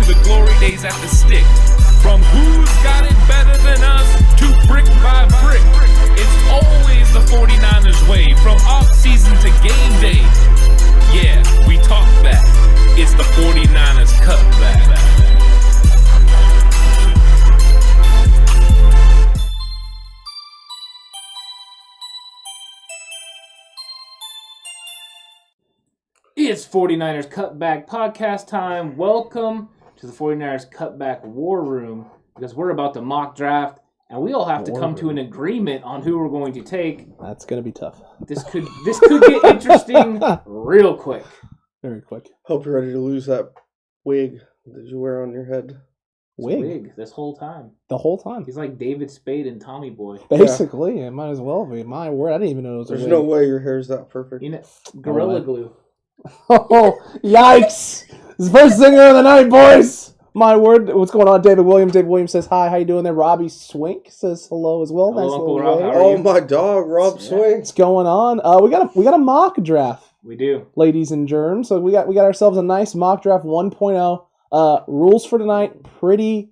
the glory days at the stick. From who's got it better than us to brick by brick. It's always the 49ers way, from off-season to game day. Yeah, we talk back. It's the 49ers Cutback. It's 49ers Cutback Podcast time. Welcome to the 49ers Cutback War Room, because we're about to mock draft, and we all have to come to an agreement on who we're going to take. That's going to be tough. This could get interesting real quick. Very quick. Hope you're ready to lose that wig that you wear on your head. Wig this whole time. The whole time. He's like David Spade and Tommy Boy. Basically, it might as well be. My word, I didn't even know it was There's a wig. no way your hair's that perfect. You know, Gorilla Glue. Oh, yikes! It's the first singer of the night, boys! My word, what's going on, David Williams? David Williams says hi, how you doing there? Robbie Swink says hello as well. Hello, nice Uncle little Rob, wave. how are Oh, you? my dog, Rob Swing. What's going on? We got a mock draft, We do. ladies and germs. So we got ourselves a nice mock draft 1.0. Rules for tonight, pretty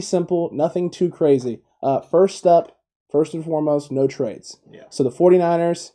simple, nothing too crazy. First and foremost, no trades. Yeah. So the 49ers,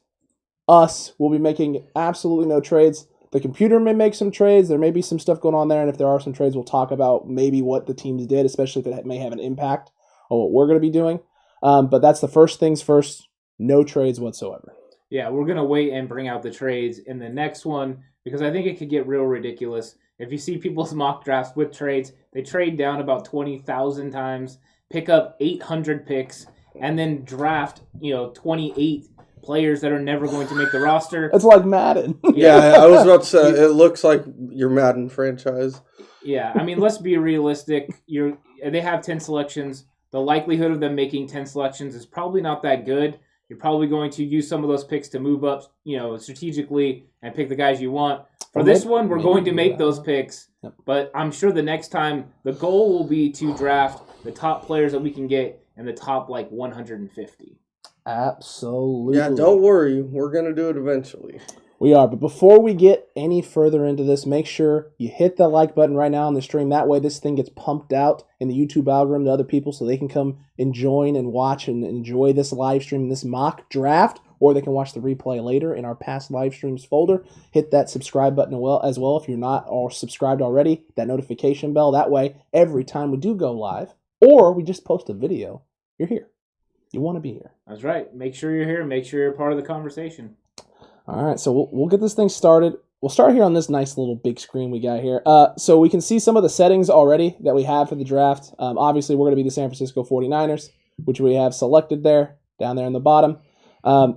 us, will be making absolutely no trades. The computer may make some trades. There may be some stuff going on there, and if there are some trades, we'll talk about maybe what the teams did, especially if it may have an impact on what we're going to be doing. But that's the first things first, no trades whatsoever. Yeah, we're going to wait and bring out the trades in the next one, because I think it could get real ridiculous. If you see people's mock drafts with trades, they trade down about 20,000 times, pick up 800 picks, and then draft, 28 players that are never going to make the roster. It's like Madden. Yeah, I was about to say, it looks like your Madden franchise. Yeah, I mean, let's be realistic. They have 10 selections. The likelihood of them making 10 selections is probably not that good. You're probably going to use some of those picks to move up, strategically and pick the guys you want. For this one, we're going to make those picks, but I'm sure the next time the goal will be to draft the top players that we can get in the top 150. Absolutely. Yeah, don't worry. We're going to do it eventually. We are, but before we get any further into this, make sure you hit the like button right now on the stream. That way this thing gets pumped out in the YouTube algorithm to other people so they can come and join and watch and enjoy this live stream, this mock draft, or they can watch the replay later in our past live streams folder. Hit that subscribe button as well if you're not or subscribed already, that notification bell. That way, every time we do go live or we just post a video, you're here. You want to be here. That's right. Make sure you're here. Make sure you're part of the conversation. All right, so we'll get this thing started. We'll start here on this nice little big screen we got here. So we can see some of the settings already that we have for the draft. Obviously, we're going to be the San Francisco 49ers, which we have selected there, down there in the bottom. I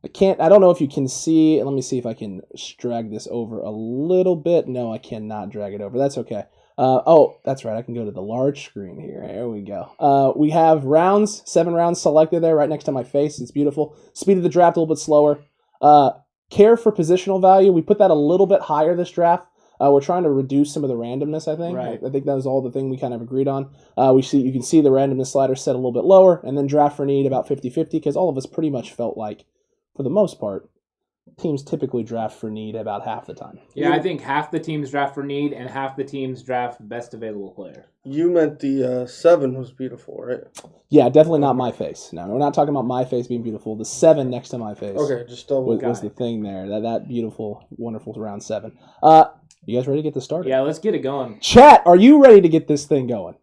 don't know if you can see. Let me see if I can drag this over a little bit. No, I cannot drag it over. That's okay. Oh, that's right. I can go to the large screen here. There we go. We have 7 rounds selected there right next to my face. It's beautiful. Speed of the draft a little bit slower. Care for positional value. We put that a little bit higher this draft. We're trying to reduce some of the randomness, I think. Right. I think that was all the thing we kind of agreed on. You can see the randomness slider set a little bit lower, and then draft for need about 50-50, because all of us pretty much felt like, for the most part, teams typically draft for need about half the time. Yeah, I think half the teams draft for need and half the teams draft best available player. You meant the 7 was beautiful, right? Yeah, definitely not my face. No, we're not talking about my face being beautiful. The 7 next to my face Okay, just double. was the thing there. That beautiful, wonderful round 7. You guys ready to get this started? Yeah, let's get it going. Chat, are you ready to get this thing going?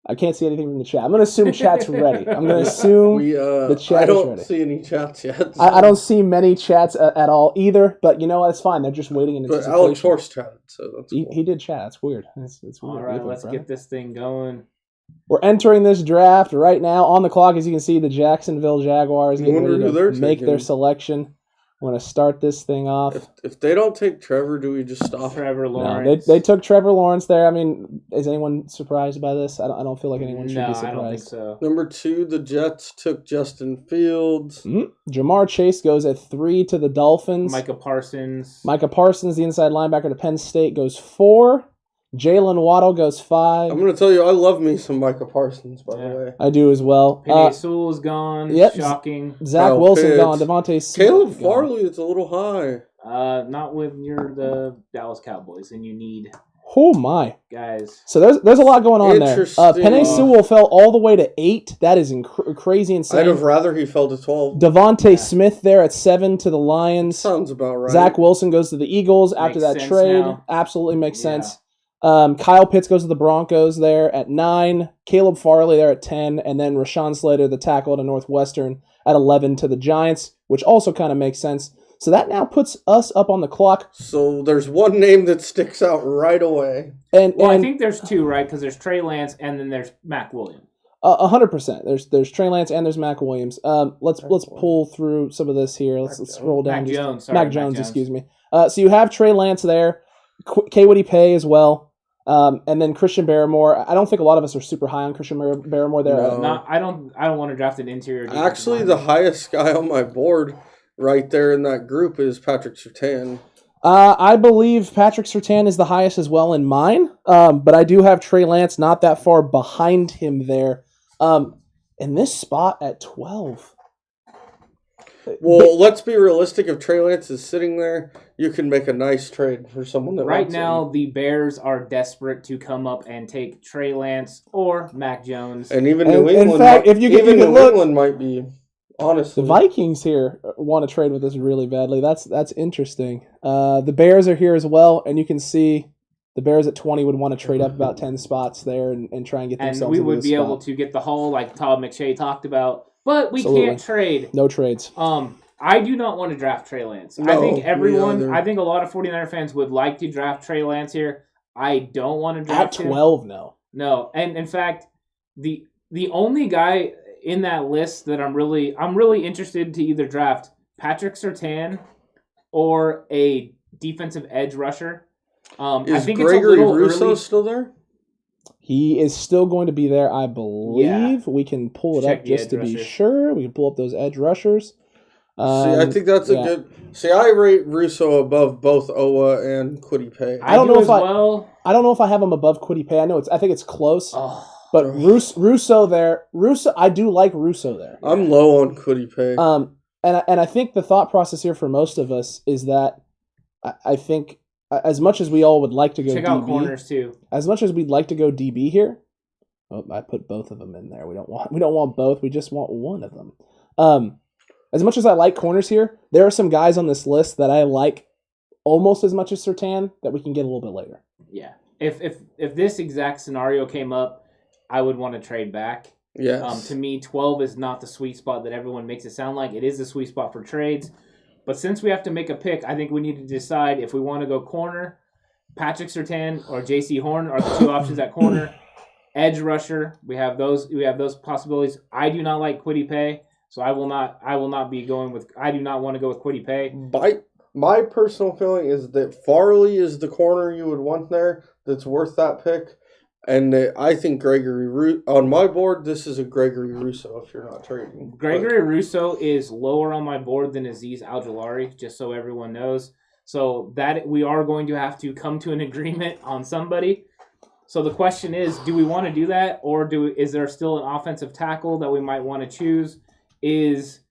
I can't see anything from the chat. I'm going to assume chat's ready. I'm going to assume the chat I don't is ready. see any chats yet. I don't see many chats at all either, but you know what? It's fine. They're just waiting in But anticipation. Alex Horst chatted, so that's cool. He did chat. That's weird. It's weird. All right, let's get this thing going. We're entering this draft right now. On the clock, as you can see, the Jacksonville Jaguars getting wonder ready who they're to make taking. their selection. We're going to start this thing off. If they don't take Trevor, do we just stop? Trevor No, Lawrence. they took Trevor Lawrence there. I mean, is anyone surprised by this? I don't feel like anyone should No, be I don't think surprised. so. Number 2, the Jets took Justin Fields. Jamar Chase goes at 3 to the Dolphins. Micah Parsons. Micah Parsons, the inside linebacker to Penn State, goes 4. Jalen Waddle goes 5. I'm going to tell you, I love me some Micah Parsons, by the way. I do as well. Penny Sewell is gone. yep. Shocking. Zach Kyle Wilson Pitts. gone. Devontae Smith Caleb gone. Farley is a little high. Not when you're the Dallas Cowboys and you need Oh my. Guys. So there's a lot going on there. Interesting. Penei Sewell fell all the way to 8. That is crazy insane. I'd have rather he fell to 12. Devontae Smith there at 7 to the Lions. Sounds about right. Zach Wilson goes to the Eagles after Makes that sense trade. now. Absolutely makes sense. Kyle Pitts goes to the Broncos there at 9. Caleb Farley there at 10. And then Rashawn Slater, the tackle to Northwestern, at 11 to the Giants, which also kind of makes sense. So that now puts us up on the clock. So there's one name that sticks out right away. And I think there's two, right? Because there's Trey Lance and then there's Mac Williams. 100%. There's Trey Lance and there's Mac Williams. Let's pull through some of this here. Let's scroll down. Mac Jones, excuse me. So you have Trey Lance there, K-Woody Pay as well, and then Christian Barrymore. I don't think a lot of us are super high on Christian Barrymore there. No. I don't want to draft an interior. Actually, the highest guy on my board right there in that group is Patrick Surtain. I believe Patrick Surtain is the highest as well in mine, but I do have Trey Lance not that far behind him there. In this spot at 12. Well, let's be realistic. If Trey Lance is sitting there, you can make a nice trade for someone that right wants now, him. the Bears are desperate to come up and take Trey Lance or Mac Jones. And even New England, in fact, if you can even New look, England might be, honestly. the Vikings here want to trade with us really badly. That's interesting. The Bears are here as well, and you can see the Bears at 20 would want to trade up about 10 spots there and try and get themselves and we into would this be spot. able to get the haul like Todd McShay talked about, but we Absolutely. can't trade. No trades. I do not want to draft Trey Lance. No, I think me I think a lot of 49er fans would like to draft Trey Lance here. I don't want to draft At him. 12, no. No, and in fact, the only guy in that list that I'm really interested to either draft Patrick Surtain or a defensive edge rusher. I think Gregory it's a little Rousseau early. still there? He is still going to be there, I believe. Yeah. We can pull it Check up the just edge to be rusher. sure. We can pull up those edge rushers. I think that's a good... See, I rate Russo above both Owa and Kwity Paye. I don't do know as if well. I don't know if I have him above Kwity Paye. I think it's close. Oh, But Russo there, I do like Russo there. I'm low on Kwity Paye. And I think the thought process here for most of us is that I think as much as we all would like to go check DB, out corners too. as much as we'd like to go DB here, I put both of them in there. We don't want both. We just want one of them. As much as I like corners here, there are some guys on this list that I like almost as much as Surtain that we can get a little bit later. Yeah. If this exact scenario came up, I would want to trade back. Yes. To me, 12 is not the sweet spot that everyone makes it sound like. It is the sweet spot for trades. But since we have to make a pick, I think we need to decide if we want to go corner, Patrick Surtain or J.C. Horn are the two options at corner. Edge rusher, we have those possibilities. I do not like Kwity Paye, so I will not be going with. I do not want to go with Kwity Paye. My personal feeling is that Farley is the corner you would want there that's worth that pick. And I think on my board, this is a Gregory Rousseau if you're not trading. Gregory Rousseau is lower on my board than Azeez Al-Jawlari, just so everyone knows. So that we are going to have to come to an agreement on somebody. So the question is, do we want to do that, or is there still an offensive tackle that we might want to choose? Is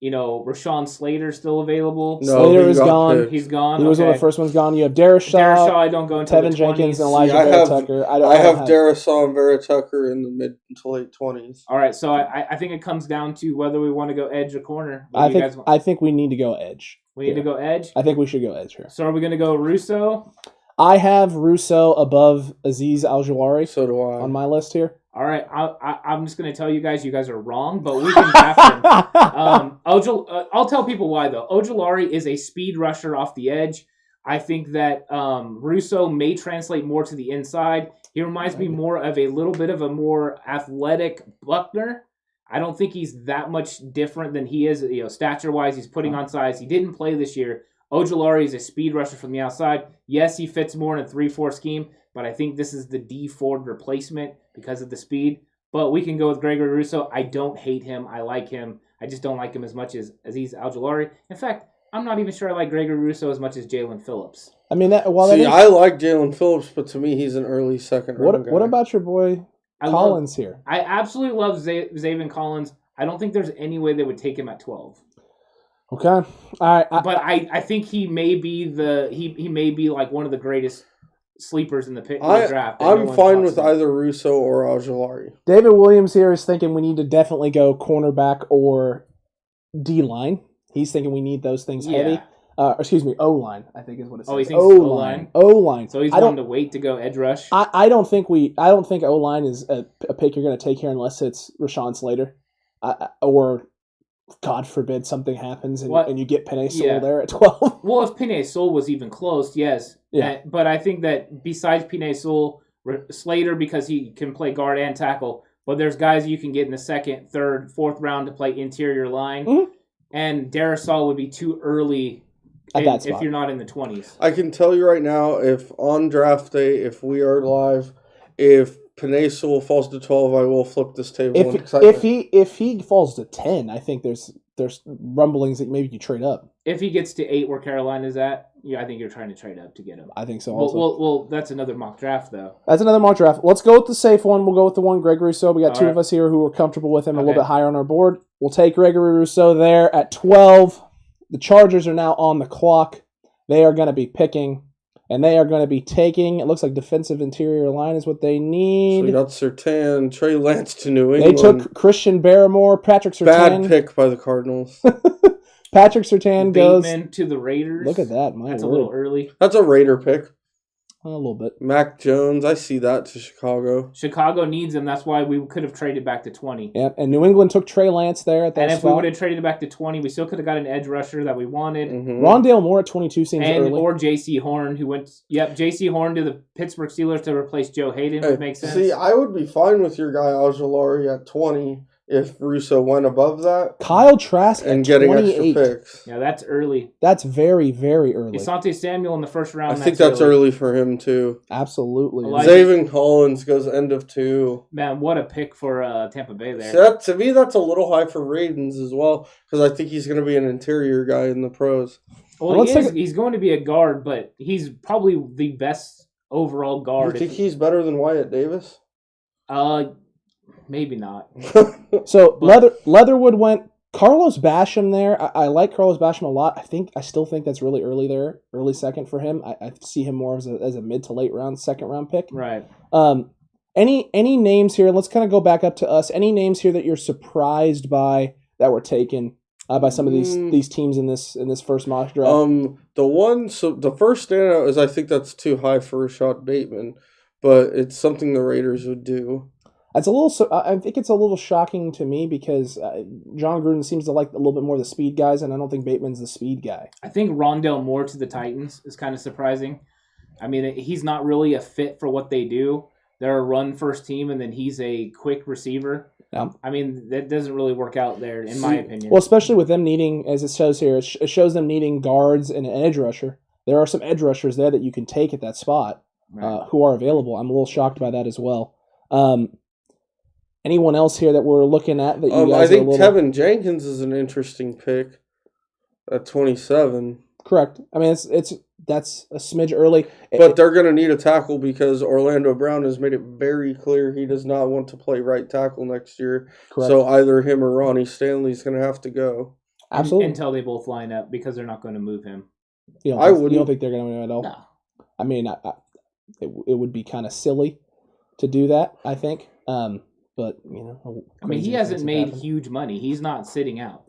Rashawn Slater still available? No, Slater is gone. Picked. He's gone. He was one of the first ones gone. You have Darius Shaw, I don't go into Tevin the 20s. Jenkins, and Elijah I have Vera-Tucker. I have Darius and Vera-Tucker in the mid to late 20s. All right, so I think it comes down to whether we want to go edge or corner. I think we need to go edge. We need to go edge? I think we should go edge here. So are we going to go Rousseau? I have Rousseau above Azeez Al-Jawlari So do I. on my list here. All right, I'm just going to tell you guys are wrong, but we can draft him. I'll tell people why, though. Ojulari is a speed rusher off the edge. I think that Rousseau may translate more to the inside. He reminds me more of a little bit of a more athletic Buckner. I don't think he's that much different than he is, stature-wise. He's putting on size. He didn't play this year. Ojulari is a speed rusher from the outside. Yes, he fits more in a 3-4 scheme, but I think this is the D Ford replacement because of the speed. But we can go with Gregory Rousseau. I don't hate him. I like him. I just don't like him as much as Azeez Al-Jawlari. In fact, I'm not even sure I like Gregory Rousseau as much as Jalen Phillips. I mean, I like Jalen Phillips, but to me, he's an early second round guy. What about your boy Collins here? I absolutely love Zaven Collins. I don't think there's any way they would take him at 12. Okay, all right. But I think he may be he may be like one of the greatest sleepers in the draft. that no I'm one fine talks with about. either Russo or Ojulari. David Williams here is thinking we need to definitely go cornerback or D-line. He's thinking we need those things heavy. Excuse me, O-line, I think is what it says. Oh, he thinks O-line. O-line. So he's wanting to wait to go edge rush. I don't think O-line is a pick you're going to take here unless it's Rashawn Slater. Or, God forbid, something happens and you get Penei Sewell there at 12. Well, if Penei Sewell was even close, yes. Yeah. But I think that besides Penei Sewell, Slater, because he can play guard and tackle, but there's guys you can get in the second, third, fourth round to play interior line. Mm-hmm. And Darisaw would be too early if you're not in the 20s. I can tell you right now, if on draft day, if we are live, if Penei Sewell falls to 12, I will flip this table. If he falls to 10, I think there's rumblings that maybe you trade up. If he gets to 8 where Carolina's at, I think you're trying to trade up to get him. I think so also. Well, that's another mock draft, though. That's another mock draft. Let's go with the safe one. We'll go with the one Gregory Rousseau. We got two of us here who are comfortable with him a little bit higher on our board. We'll take Gregory Rousseau there at 12. The Chargers are now on the clock. They are going to be picking, and they are going to be taking, it looks like defensive interior line is what they need. So we got Surtain, Trey Lance to New England. They took Christian Barrymore, Patrick Surtain. Bad pick by the Cardinals. Patrick Surtain goes. Bateman to the Raiders. Look at that. That's a little early. That's a Raider pick. A little bit. Mac Jones, I see that to Chicago. Chicago needs him. That's why we could have traded back to 20. Yeah, and New England took Trey Lance there at that spot. And if we would have traded back to 20, we still could have got an edge rusher that we wanted. Mm-hmm. Rondale Moore at 22 seems early. Or J.C. Horn, who went... Yep, J.C. Horn to the Pittsburgh Steelers to replace Joe Hayden would make sense. See, I would be fine with your guy Ojulari at 20 if Russo went above that. Kyle Trask and at getting 28. extra picks. Yeah, that's early. That's very, very early. Asante Samuel in the first round. I think that's early for him, too. Absolutely. Zaven Collins goes end of 2. Man, what a pick for Tampa Bay there. See, to me, that's a little high for Ravens as well, because I think he's going to be an interior guy in the pros. Well, he's going to be a guard, but he's probably the best overall guard. You think he's better than Wyatt Davis? Maybe not. So Leatherwood went Carlos Basham there. I like Carlos Basham a lot. I still think that's really early there, early second for him. I see him more as a mid to late round, second round pick. Right. Any names here? Let's kind of go back up to us. Any names here that you're surprised by that were taken by some of these teams in this first mock draft? The first standout is I think that's too high for Rashad Bateman, but it's something the Raiders would do. It's a little. I think it's a little shocking to me because John Gruden seems to like a little bit more the speed guys, and I don't think Bateman's the speed guy. I think Rondale Moore to the Titans is kind of surprising. I mean, he's not really a fit for what they do. They're a run-first team, and then he's a quick receiver. Yeah. I mean, that doesn't really work out there, in my opinion. Well, especially with them needing, as it shows here, it shows them needing guards and an edge rusher. There are some edge rushers there that you can take at that spot who are available. I'm a little shocked by that as well. Anyone else here that we're looking at that you guys I think Tevin Jenkins is an interesting pick at 27. Correct. I mean, that's a smidge early. But they're going to need a tackle because Orlando Brown has made it very clear he does not want to play right tackle next year. Correct. So either him or Ronnie Stanley's going to have to go. Absolutely. Until they both line up because they're not going to move him. You don't think they're going to move him at all? No. I mean, it would be kind of silly to do that, I think. But, I mean, he hasn't made huge money. He's not sitting out.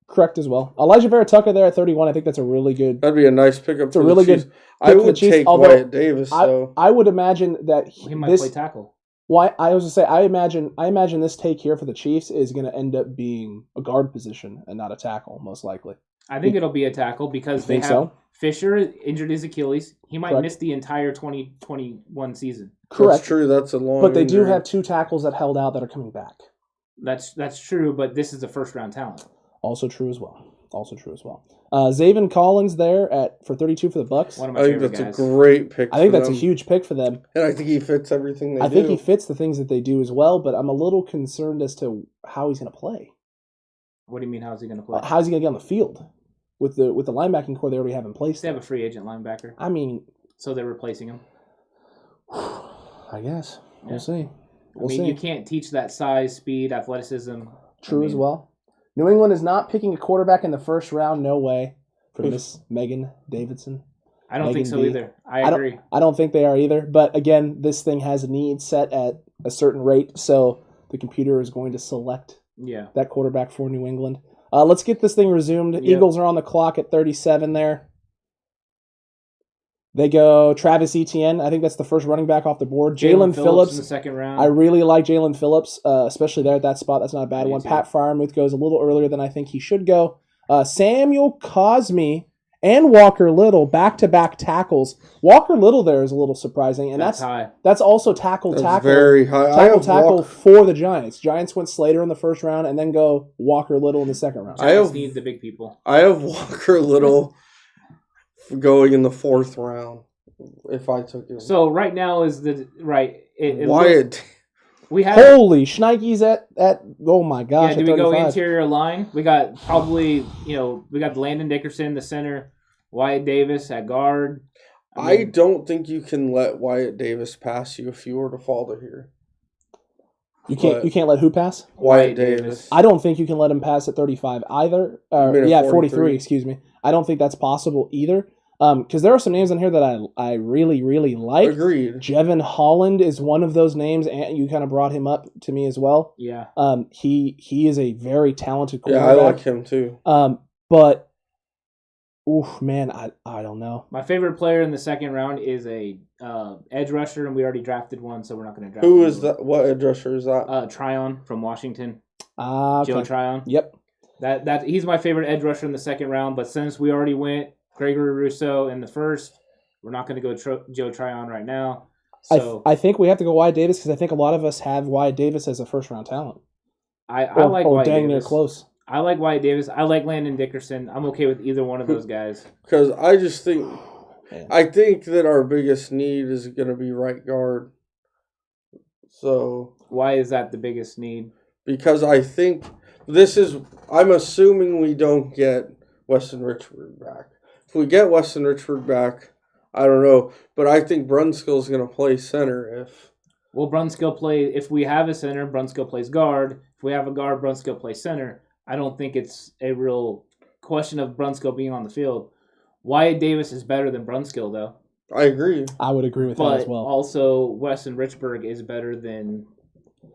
Correct as well. Elijah Vera Tucker there at 31. I think that's a really good. That'd be a nice pickup. It's a really good. I would take Wyatt Davis. I would imagine that he might play tackle. Why I was to say I imagine this take here for the Chiefs is going to end up being a guard position and not a tackle, most likely. I think it'll be a tackle because they have Fisher injured his Achilles. He might miss the entire 2021 season. Correct. That's true. That's a long. But they do have 2 tackles that held out that are coming back. That's true, but this is a first round talent. Also true as well. Zaven Collins there for 32 for the Bucks. One of my favorite favorite guys. A great pick. I think that's a huge pick for them. And I think he fits everything they do. I think he fits the things that they do as well, but I'm a little concerned as to how he's going to play. What do you mean, how's he going to play? How's he going to get on the field? With the linebacking core they already have in place. They have a free agent linebacker. I mean... So they're replacing him? I guess. Yeah. We'll see. You can't teach that size, speed, athleticism. True as well. New England is not picking a quarterback in the first round. No way. For Miss Megan Davidson. I don't think Megan so B. either. I agree. I don't think they are either. But again, this thing has a need set at a certain rate, so the computer is going to select that quarterback for New England. Let's get this thing resumed. Yep. Eagles are on the clock at 37 there. They go Travis Etienne. I think that's the first running back off the board. Jalen Phillips in the second round. I really like Jalen Phillips, especially there at that spot. That's not a bad Me one. too. Pat Freiermuth goes a little earlier than I think he should go. Samuel Cosme and Walker Little, back-to-back tackles. Walker Little there is a little surprising, and that's high. That's also tackle very high. Tackle for the Giants. Giants went Slater in the first round and then go Walker Little in the second round. Giants need the big people. I have Walker Little going in the fourth round if I took him. So right now is the right. Wyatt. We have Holy Schneikes at oh my gosh. Yeah, do we go 35. interior line? We got probably we got Landon Dickerson, the center, Wyatt Davis at guard. I don't think you can let Wyatt Davis pass you if you were to fall to here. You can't let who pass? Wyatt Davis. I don't think you can let him pass at 35 either. 43, excuse me. I don't think that's possible either. Because there are some names in here that I really, really like. Agreed. Jevon Holland is one of those names, and you kind of brought him up to me as well. Yeah. He is a very talented quarterback. Yeah, I like him too. But, oof, man, I don't know. My favorite player in the second round is a edge rusher, and we already drafted one, so we're not going to draft. Who is that? What edge rusher is that? Tryon from Washington. Okay. Joe Tryon. Yep. That he's my favorite edge rusher in the second round, but since we already went Gregory Rousseau in the first, we're not going to go Joe Tryon right now. So I think we have to go Wyatt Davis because I think a lot of us have Wyatt Davis as a first-round talent. I like Wyatt dang Davis. near close. I like Wyatt Davis. I like Landon Dickerson. I'm okay with either one of those guys. Because I just think, I think that our biggest need is going to be right guard. So why is that the biggest need? Because I think I'm assuming we don't get Weston Richburg back. If we get Weston Richburg back, I don't know, but I think Brunskill is going to play center Well, if we have a center, Brunskill plays guard. If we have a guard, Brunskill plays center. I don't think it's a real question of Brunskill being on the field. Wyatt Davis is better than Brunskill, though. I agree. I would agree with that as well. But also, Weston Richburg is better than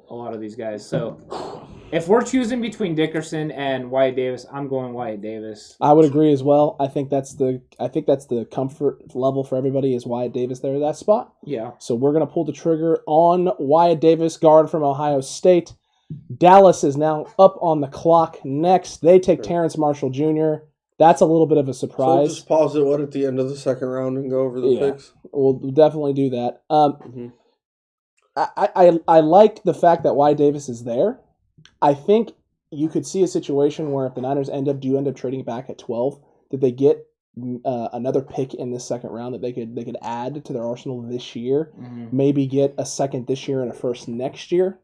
a lot of these guys. So if we're choosing between Dickerson and Wyatt Davis, I'm going Wyatt Davis. I would agree as well. I think that's the comfort level for everybody is Wyatt Davis there at that spot. Yeah. So we're going to pull the trigger on Wyatt Davis, guard from Ohio State. Dallas is now up on the clock next. They take Terrence Marshall Jr. That's a little bit of a surprise. So we'll just pause it at the end of the second round and go over the picks. We'll definitely do that. I like the fact that Wyatt Davis is there. I think you could see a situation where if the Niners end up trading back at 12, that they get another pick in this second round that they could add to their arsenal this year. Mm-hmm. Maybe get a second this year and a first next year,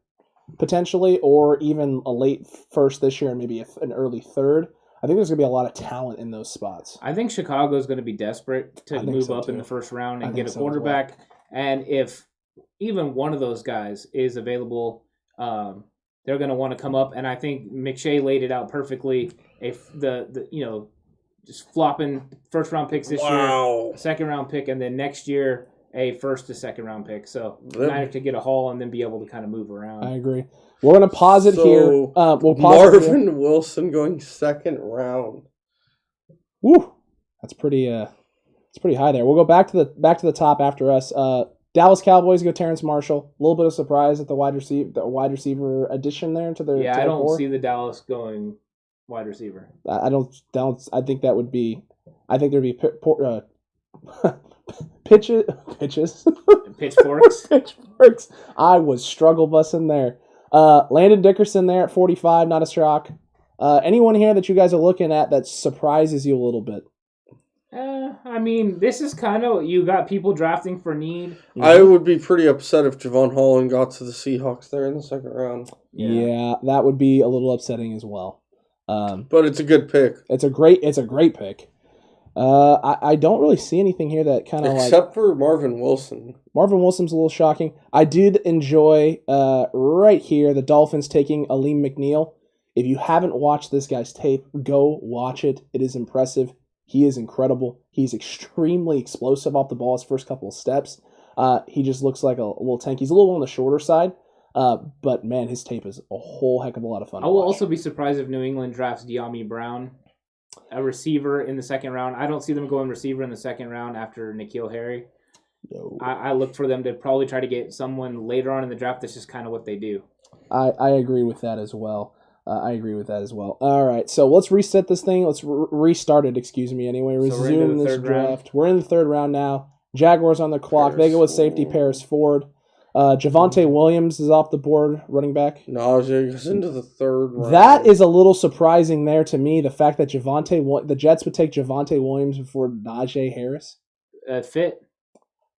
potentially, or even a late first this year and maybe an early third. I think there's going to be a lot of talent in those spots. I think Chicago is going to be desperate to move up in the first round and get a quarterback. And if even one of those guys is available, they're going to want to come up. And I think McShay laid it out perfectly. If just flopping first round picks this year, second round pick, and then next year a first to second round pick. So the Niners could get a haul and then be able to kind of move around. I agree. We're going to pause it here. We'll pause Marvin Wilson going second round. Woo, that's pretty. It's pretty high there. We'll go back to the top after us. Dallas Cowboys go Terrence Marshall. A little bit of surprise at the wide receiver addition there to their. I don't see the Dallas going wide receiver. I don't. I think that would be. I think there'd be pitches. Pitchforks. Pitchforks. I was struggle bussing there. Landon Dickerson there at 45, not a shock. Anyone here that you guys are looking at that surprises you a little bit? I mean, this is kind of, you got people drafting for need. I would be pretty upset if Jevon Holland got to the Seahawks there in the second round. Yeah, that would be a little upsetting as well. But it's a good pick. It's a great pick. I don't really see anything here that kind of except for Marvin Wilson. Marvin Wilson's a little shocking. I did enjoy right here the Dolphins taking Aleem McNeil. If you haven't watched this guy's tape, go watch it. It is impressive. He is incredible. He's extremely explosive off the ball his first couple of steps. He just looks like a little tank. He's a little on the shorter side, but man, his tape is a whole heck of a lot of fun. I will also be surprised if New England drafts De'Ami Brown, a receiver in the second round. I don't see them going receiver in the second round after N'Keal Harry. No. I look for them to probably try to get someone later on in the draft. That's just kind of what they do. I agree with that as well. All right, so let's reset this thing. Let's restart it, anyway. Resume this draft. We're in the third round now. Jaguars on the clock. They go with safety Paris Ford. Javonte Williams is off the board, running back. Najee goes into the third round. That is a little surprising there to me, the fact that the Jets would take Javonte Williams before Najee Harris. Fit.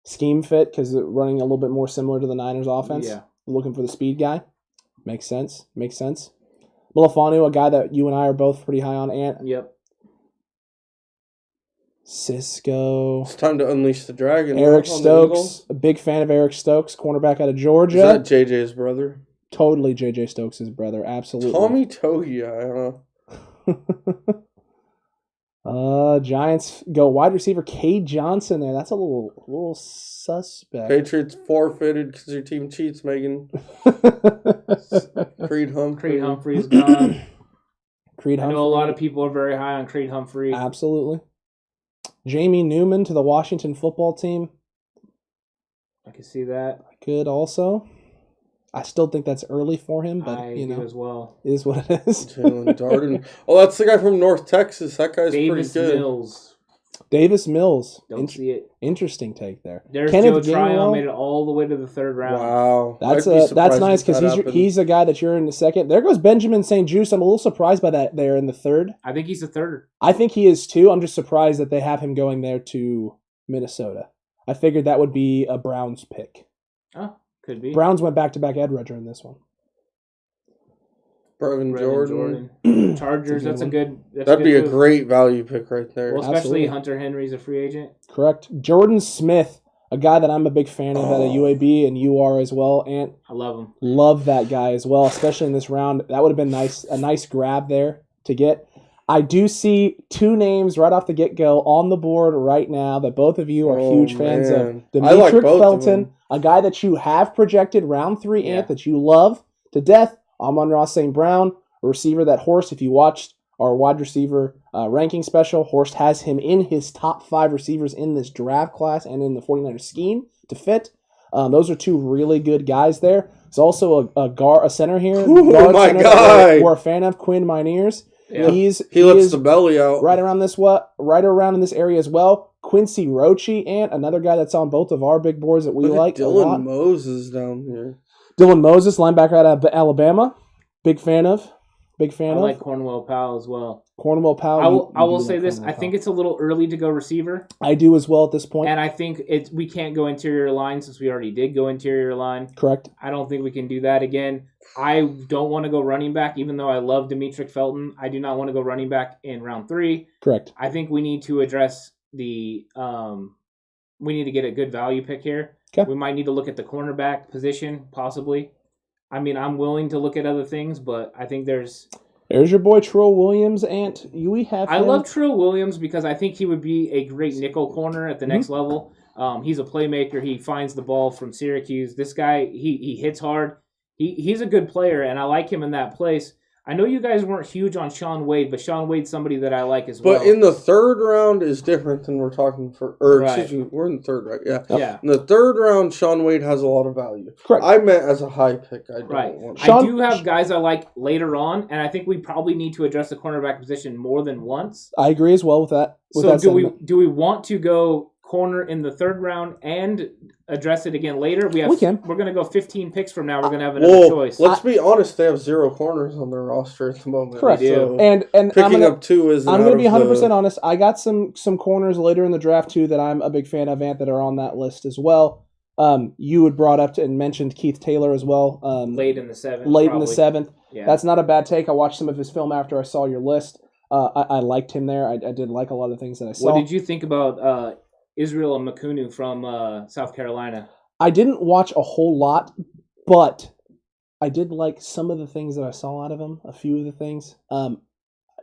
Scheme fit, because they're running a little bit more similar to the Niners offense. Yeah. Looking for the speed guy. Makes sense. Milifanu, a guy that you and I are both pretty high on, Ant. Yep. Cisco. It's time to unleash the dragon. Eric Stokes. A big fan of Eric Stokes, cornerback out of Georgia. Is that JJ's brother? Totally JJ Stokes' brother. Absolutely. Tommy Togia, Giants go wide receiver Cade Johnson there. That's a little suspect. Patriots forfeited because your team cheats, Megan. Creed Humphrey's gone. Creed Humphrey. I know a lot of people are very high on Creed Humphrey. Absolutely. Jamie Newman to the Washington football team. I can see that. Good also. I still think that's early for him, but I do as well. It is what it is. Jalen Darden. Oh, that's the guy from North Texas. That guy's Davis pretty good. Mills. Davis Mills. Don't see it. Interesting take there. There's Kenneth Joe Tryon, Gainwell. made it all the way to the third round. Wow. That's I'd be surprised nice if because that happened. he's a guy that you're in the second. There goes Benjamin St. Juice. I'm a little surprised by that there in the third. I think he's the third. I think he is too. I'm just surprised that they have him going there to Minnesota. I figured that would be a Browns pick. Oh, could be. Browns went back-to-back edge rusher in this one. Brevin Jordan. Chargers, that's a good That'd be a move. great value pick right there. Well, especially Absolutely. Hunter Henry's a free agent. Correct. Jordan Smith, a guy that I'm a big fan of at a UAB, and you are as well, Ant. I love him. Love that guy as well, especially in this round. That would have been a nice grab there to get. I do see two names right off the get-go on the board right now that both of you are huge fans of. I Demetric like both of Felton, them. a guy that you have projected round 3, Yeah. Ant, that you love to death. Amon-Ra St. Brown, a receiver that Horst, if you watched our wide receiver ranking special, Horst has him in his top 5 receivers in this draft class and in the 49ers scheme to fit. Those are two really good guys there. There's also a center here. Oh my center God. we're a fan of, Quinn Minears. Yeah. He lets is the belly out. right around in this area as well. Quincy Roche, and another guy that's on both of our big boards that we Look like at a lot. Dylan Moses down here. Dylan Moses, linebacker out of Alabama. Big fan of. I like Cornwell Powell as well. Cornwell Powell. I will say this. I think it's a little early to go receiver. I do as well at this point. And I think we can't go interior line since we already did go interior line. Correct. I don't think we can do that again. I don't want to go running back, even though I love Demetric Felton. I do not want to go running back in round 3. Correct. I think we need to address we need to get a good value pick here. Okay. We might need to look at the cornerback position, possibly. I mean, I'm willing to look at other things, but I think there's your boy Trill Williams, Ant. We have. I him. love Trill Williams because I think he would be a great nickel corner at the next level. He's a playmaker. He finds the ball from Syracuse. This guy, he hits hard. He's a good player, and I like him in that place. I know you guys weren't huge on Sean Wade, but Sean Wade's somebody that I like as well. But in the third round is different than we're talking for. Or Right. excuse me, we're in the third, right? Yeah. Yeah. In the third round, Sean Wade has a lot of value. Correct. I meant as a high pick. I don't Right. want. Sean- I do have guys I like later on, and I think we probably need to address the cornerback position more than once. I agree as well with that. So do we want to go corner in the third round and address it again later? We can. We're going to go 15 picks from now. We're going to have another choice. Let's be honest. They have 0 corners on their roster at the moment. Correct. So And picking up 2 is. I'm going to be 100% honest. I got some corners later in the draft too that I'm a big fan of, Ant, that are on that list as well. You had brought up and mentioned Keith Taylor as well. Late in the 7th. Late in the 7th. Yeah. That's not a bad take. I watched some of his film after I saw your list. I liked him there. I did like a lot of things that I saw. What did you think about Israel and Makunu from South Carolina? I didn't watch a whole lot, but I did like some of the things that I saw out of him. A few of the things.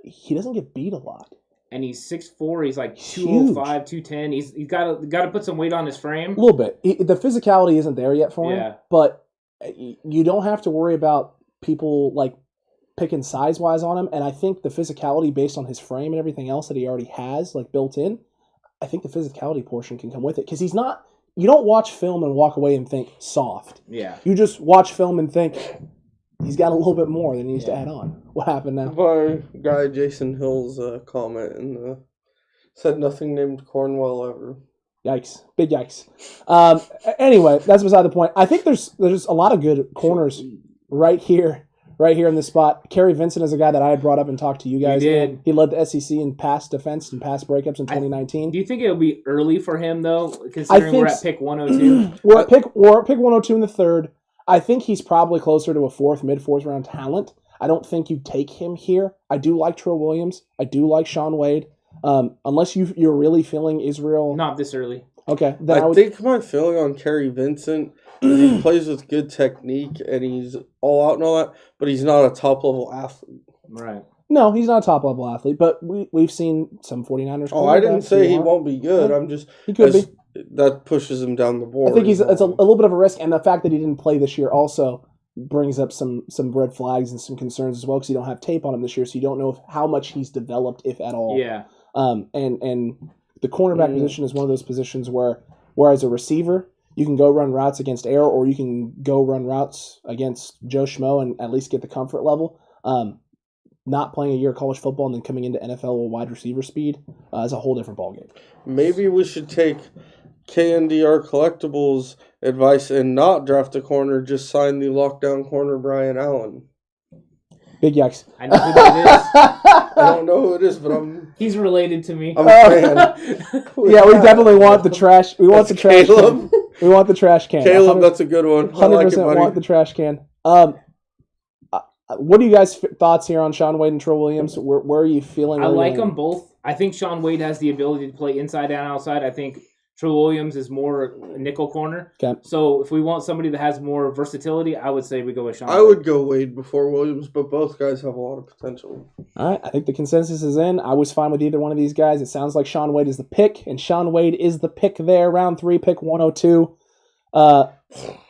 He doesn't get beat a lot. and he's 6'4". He's like Huge. 205, 210. He's got to put some weight on his frame. A little bit. The physicality isn't there yet for him. Yeah. But you don't have to worry about people like picking size-wise on him. And I think the physicality based on his frame and everything else that he already has, like built in, I think the physicality portion can come with it. Because he's not... You don't watch film and walk away and think soft. Yeah. You just watch film and think he's got a little bit more than he needs to add on. What happened now? My guy Jason Hill's comment and said nothing named Cornwell ever. Yikes. Big yikes. Anyway, that's beside the point. I think there's a lot of good corners right here in this spot. Kerry Vincent is a guy that I had brought up and talked to you guys. You did. He led the SEC in pass defense and pass breakups in 2019. Do you think it'll be early for him, though, considering we're at pick 102? We're at pick 102 in the third. I think he's probably closer to a mid-fourth round talent. I don't think you take him here. I do like Trill Williams. I do like Shaun Wade. Unless you're really feeling Israel. Not this early. Okay. Then I think my feeling on Kerry Vincent is he plays with good technique and he's all out and all that, but he's not a top-level athlete. Right. No, he's not a top-level athlete, but we've seen some 49ers. Oh, I didn't say he won't be good. Yeah. I'm just... He could be. That pushes him down the board. I think it's a little bit of a risk, and the fact that he didn't play this year also brings up some red flags and some concerns as well, because you don't have tape on him this year, so you don't know how much he's developed, if at all. Yeah. And the cornerback position is one of those positions where as a receiver, you can go run routes against air, or you can go run routes against Joe Schmo and at least get the comfort level. Not playing a year of college football and then coming into NFL with wide receiver speed is a whole different ballgame. Maybe we should take KNDR Collectibles advice and not draft a corner, just sign the lockdown corner Brian Allen. Big yikes. I know who that I don't know who it is, but He's related to me. I'm a fan. Yeah, we definitely want the trash. We want the trash Caleb. can. We want the trash can. Caleb, that's a good one. I 100% like it, buddy. want the trash can. What are you guys' thoughts here on Shaun Wade and Trill Williams? Where are you feeling? I like them both. I think Shaun Wade has the ability to play inside and outside. I think Trill Williams is more a nickel corner. Okay. So if we want somebody that has more versatility, I would say we go with Shaun Wade. I would go Wade before Williams, but both guys have a lot of potential. All right, I think the consensus is in. I was fine with either one of these guys. It sounds like Shaun Wade is the pick, and Shaun Wade is the pick there, round 3, pick 102.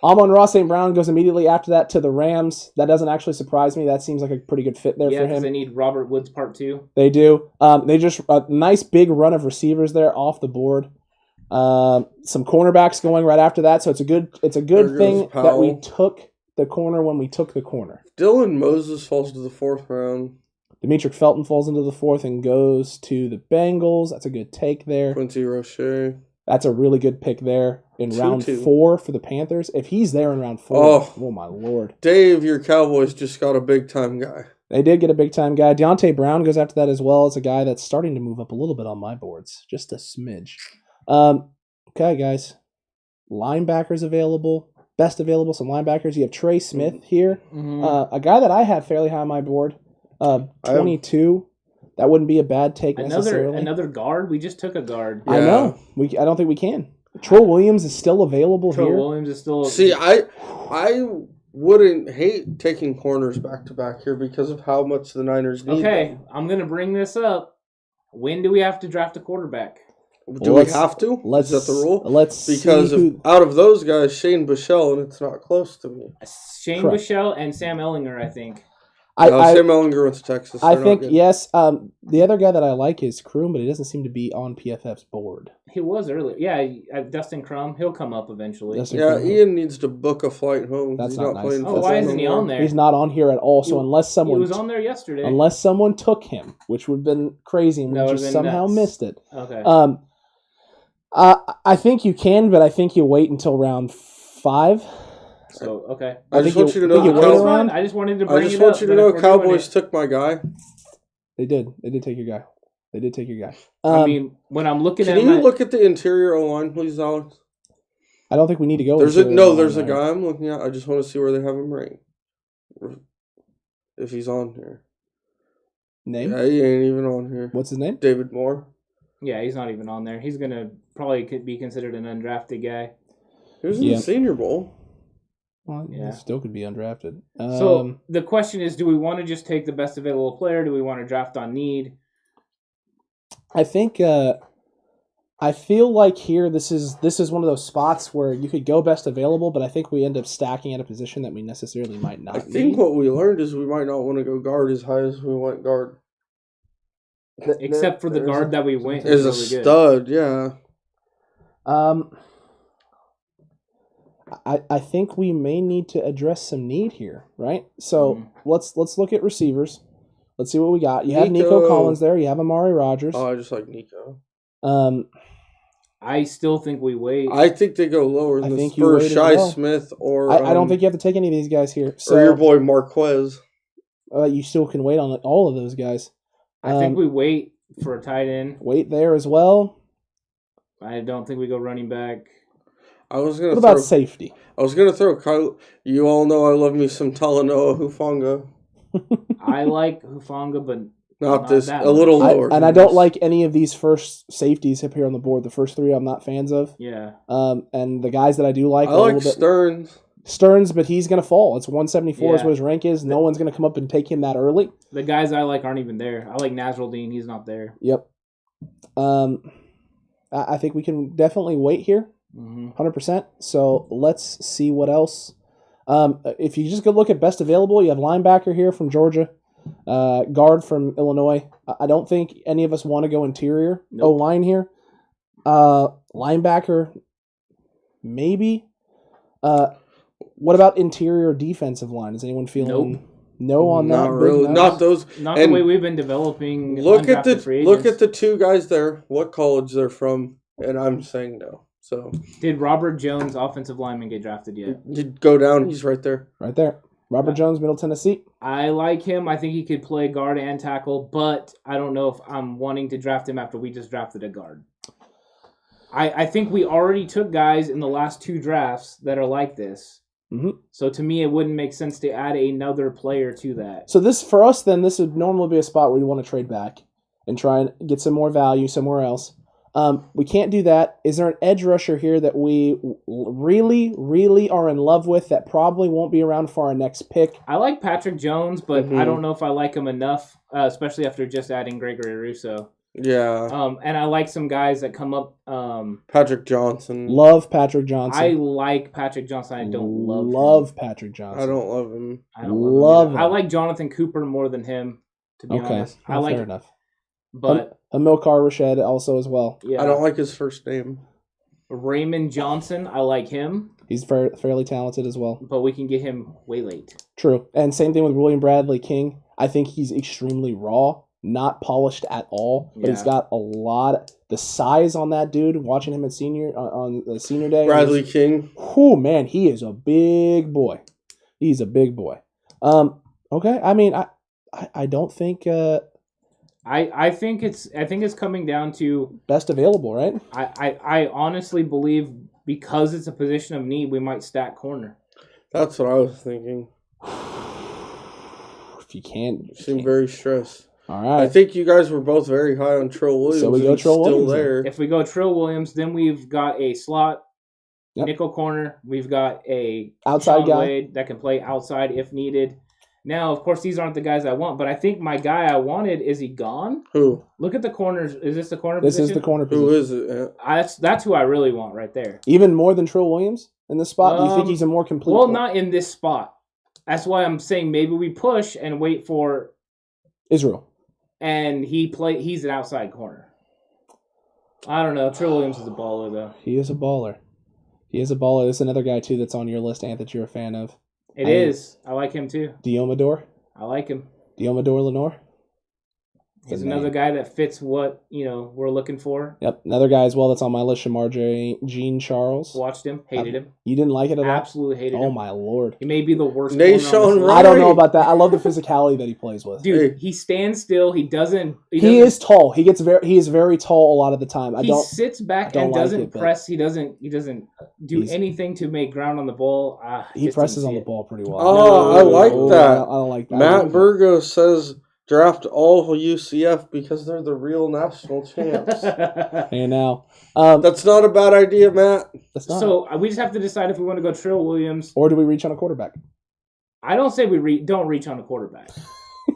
Amon-Ra St. Brown goes immediately after that to the Rams. That doesn't actually surprise me. That seems like a pretty good fit there for because him. they need Robert Woods Part 2. They do. They just a nice big run of receivers there off the board. Some cornerbacks going right after that, so it's a good thing that we took the corner when we took the corner. Dylan Moses falls to the 4th round. Demetric Felton falls into the 4th and goes to the Bengals. That's a good take there. Quincy Roche. That's a really good pick there in round 4 for the Panthers. If he's there in round 4, oh my Lord. Dave, your Cowboys just got a big-time guy. They did get a big-time guy. Deontay Brown goes after that as well. It's a guy that's starting to move up a little bit on my boards. Just a smidge. Okay, guys. Linebackers available. Best available, some linebackers. You have Trey Smith here. Mm-hmm. A guy that I have fairly high on my board. 22. That wouldn't be a bad take necessarily. Another guard? We just took a guard. Yeah. I know. I don't think we can. Trill Williams is still available here. Trill Williams is still... See, I wouldn't hate taking corners back-to-back here because of how much the Niners need. Okay, I'm going to bring this up. When do we have to draft a quarterback? Do we have to? Is that the rule? Because out of those guys, Shane Buechele, and it's not close to me. Shane Buechele and Sam Ehlinger, I think. Sam Ehlinger went to Texas. I think, yes. The other guy that I like is Kroom, but he doesn't seem to be on PFF's board. He was earlier. Yeah, Dustin Crum. He'll come up eventually. Ian needs to book a flight home. That's not nice. Why isn't he on there? He's not on here at all. So unless someone... He was on there yesterday. Unless someone took him, which would have been crazy, and we just somehow missed it. Okay. I think you can, but I think you wait until round 5. So, okay. I just want you to know I just wanted to bring it up. I just want you to know Cowboys took my guy. They did. They did take your guy. I mean, when I'm looking at Can you look at the interior O-line, please, Alex? I don't think we need to go. There's a guy I'm looking at. I just want to see where they have him ranked. If he's on here. Name? Yeah, he ain't even on here. What's his name? David Moore. Yeah, he's not even on there. He's going to probably be considered an undrafted guy. He was in the Senior Bowl. Well, he still could be undrafted. So the question is, do we want to just take the best available player? Do we want to draft on need? I think I feel like here this is one of those spots where you could go best available, but I think we end up stacking at a position that we necessarily might not. I think what we learned is we might not want to go guard as high as we went guard. Except for the guard that we went is a really good. stud, yeah. I think we may need to address some need here, right? So let's look at receivers. Let's see what we got. You have Nico Collins there. You have Amari Rodgers. Oh, I just like Nico. I still think we wait. I think they go lower than the Spurs, Shi Smith, or I don't think you have to take any of these guys here. So, or your boy Marquez. You still can wait on all of those guys. I think we wait for a tight end. Wait there as well. I don't think we go running back. What about safety? I was gonna throw Kyle. You all know I love me some Talanoa Hufanga. I like Hufanga, but not this. A little lower. I don't like any of these first safeties up here on the board. The first three I'm not fans of. Yeah. And the guys that I do like, I like Stearns. Stearns, but he's gonna fall. It's 174 is what his rank is. No one's gonna come up and take him that early. The guys I like aren't even there. I like Nasruddin. He's not there. Yep. I think we can definitely wait here. 100%. So let's see what else. If you just go look at best available, you have linebacker here from Georgia, guard from Illinois. I don't think any of us want to go interior O-line here. Linebacker, maybe. What about interior defensive line? Is anyone feeling no on that? Not really. Not those. Not the way we've been developing. Look at the two guys there. What college they're from, and I'm saying no. So did Robert Jones, offensive lineman, get drafted yet? You'd go down. He's right there. Right there. Robert Jones, Middle Tennessee. I like him. I think he could play guard and tackle, but I don't know if I'm wanting to draft him after we just drafted a guard. I think we already took guys in the last two drafts that are like this. So to me, it wouldn't make sense to add another player to that. So this, for us, then, this would normally be a spot where we want to trade back and try and get some more value somewhere else. We can't do that. Is there an edge rusher here that we really, really are in love with that probably won't be around for our next pick? I like Patrick Jones, but I don't know if I like him enough, especially after just adding Gregory Rousseau. Yeah. And I like some guys that come up. Patrick Johnson. Love Patrick Johnson. I like Patrick Johnson. I don't love Patrick Johnson. I don't love him. I don't love him. I like Jonathan Cooper more than him, to be honest. I like fair enough. But Amilcar Rashad also as well. Yeah. I don't like his first name. Raymond Johnson, I like him. He's fairly talented as well. But we can get him way late. True. And same thing with William Bradley King. I think he's extremely raw, not polished at all, but he's got a lot. The size on that dude, watching him on the senior day. Bradley King. Oh, man, he is a big boy. He's a big boy. Okay, I mean, I don't think... I think it's coming down to best available, right? I honestly believe because it's a position of need, we might stack corner. That's what I was thinking. If you can't, you seem very stressed. All right. I think you guys were both very high on Trill Williams. So we go Trill Williams. There. If we go Trill Williams, then we've got a slot nickel corner. We've got a outside guy Wade that can play outside if needed. Now, of course, these aren't the guys I want, but I think my guy I wanted, is he gone? Who? Look at the corners. Is this the corner position? This is the corner position. Who is it? That's who I really want right there. Even more than Trill Williams in this spot? Do you think he's a more complete Well, player? not in this spot. That's why I'm saying maybe we push and wait for Israel. And he's an outside corner. I don't know. Trill Williams is a baller, though. He is a baller. There's another guy, too, that's on your list, Ant, that you're a fan of. It is. I like him, too. Diomador? I like him. Diomador Lenore? He's another guy that fits what, we're looking for. Yep. Another guy as well that's on my list, Shamar Jean Charles. Watched him. Hated him. You didn't like it at all? Absolutely hated him. Oh, my Lord. He may be the worst. Nation I don't know about that. I love the physicality that he plays with. Dude, he stands still. He is tall. He is very tall a lot of the time. He sits back and doesn't press. He doesn't do anything to make ground on the ball. He presses on the ball pretty well. Oh, I like that. I don't like that. Matt Burgo says draft all UCF because they're the real national champs. Hey, now. That's not a bad idea, Matt. That's not. So we just have to decide if we want to go Trill Williams. Or do we reach on a quarterback? I don't say we don't reach on a quarterback.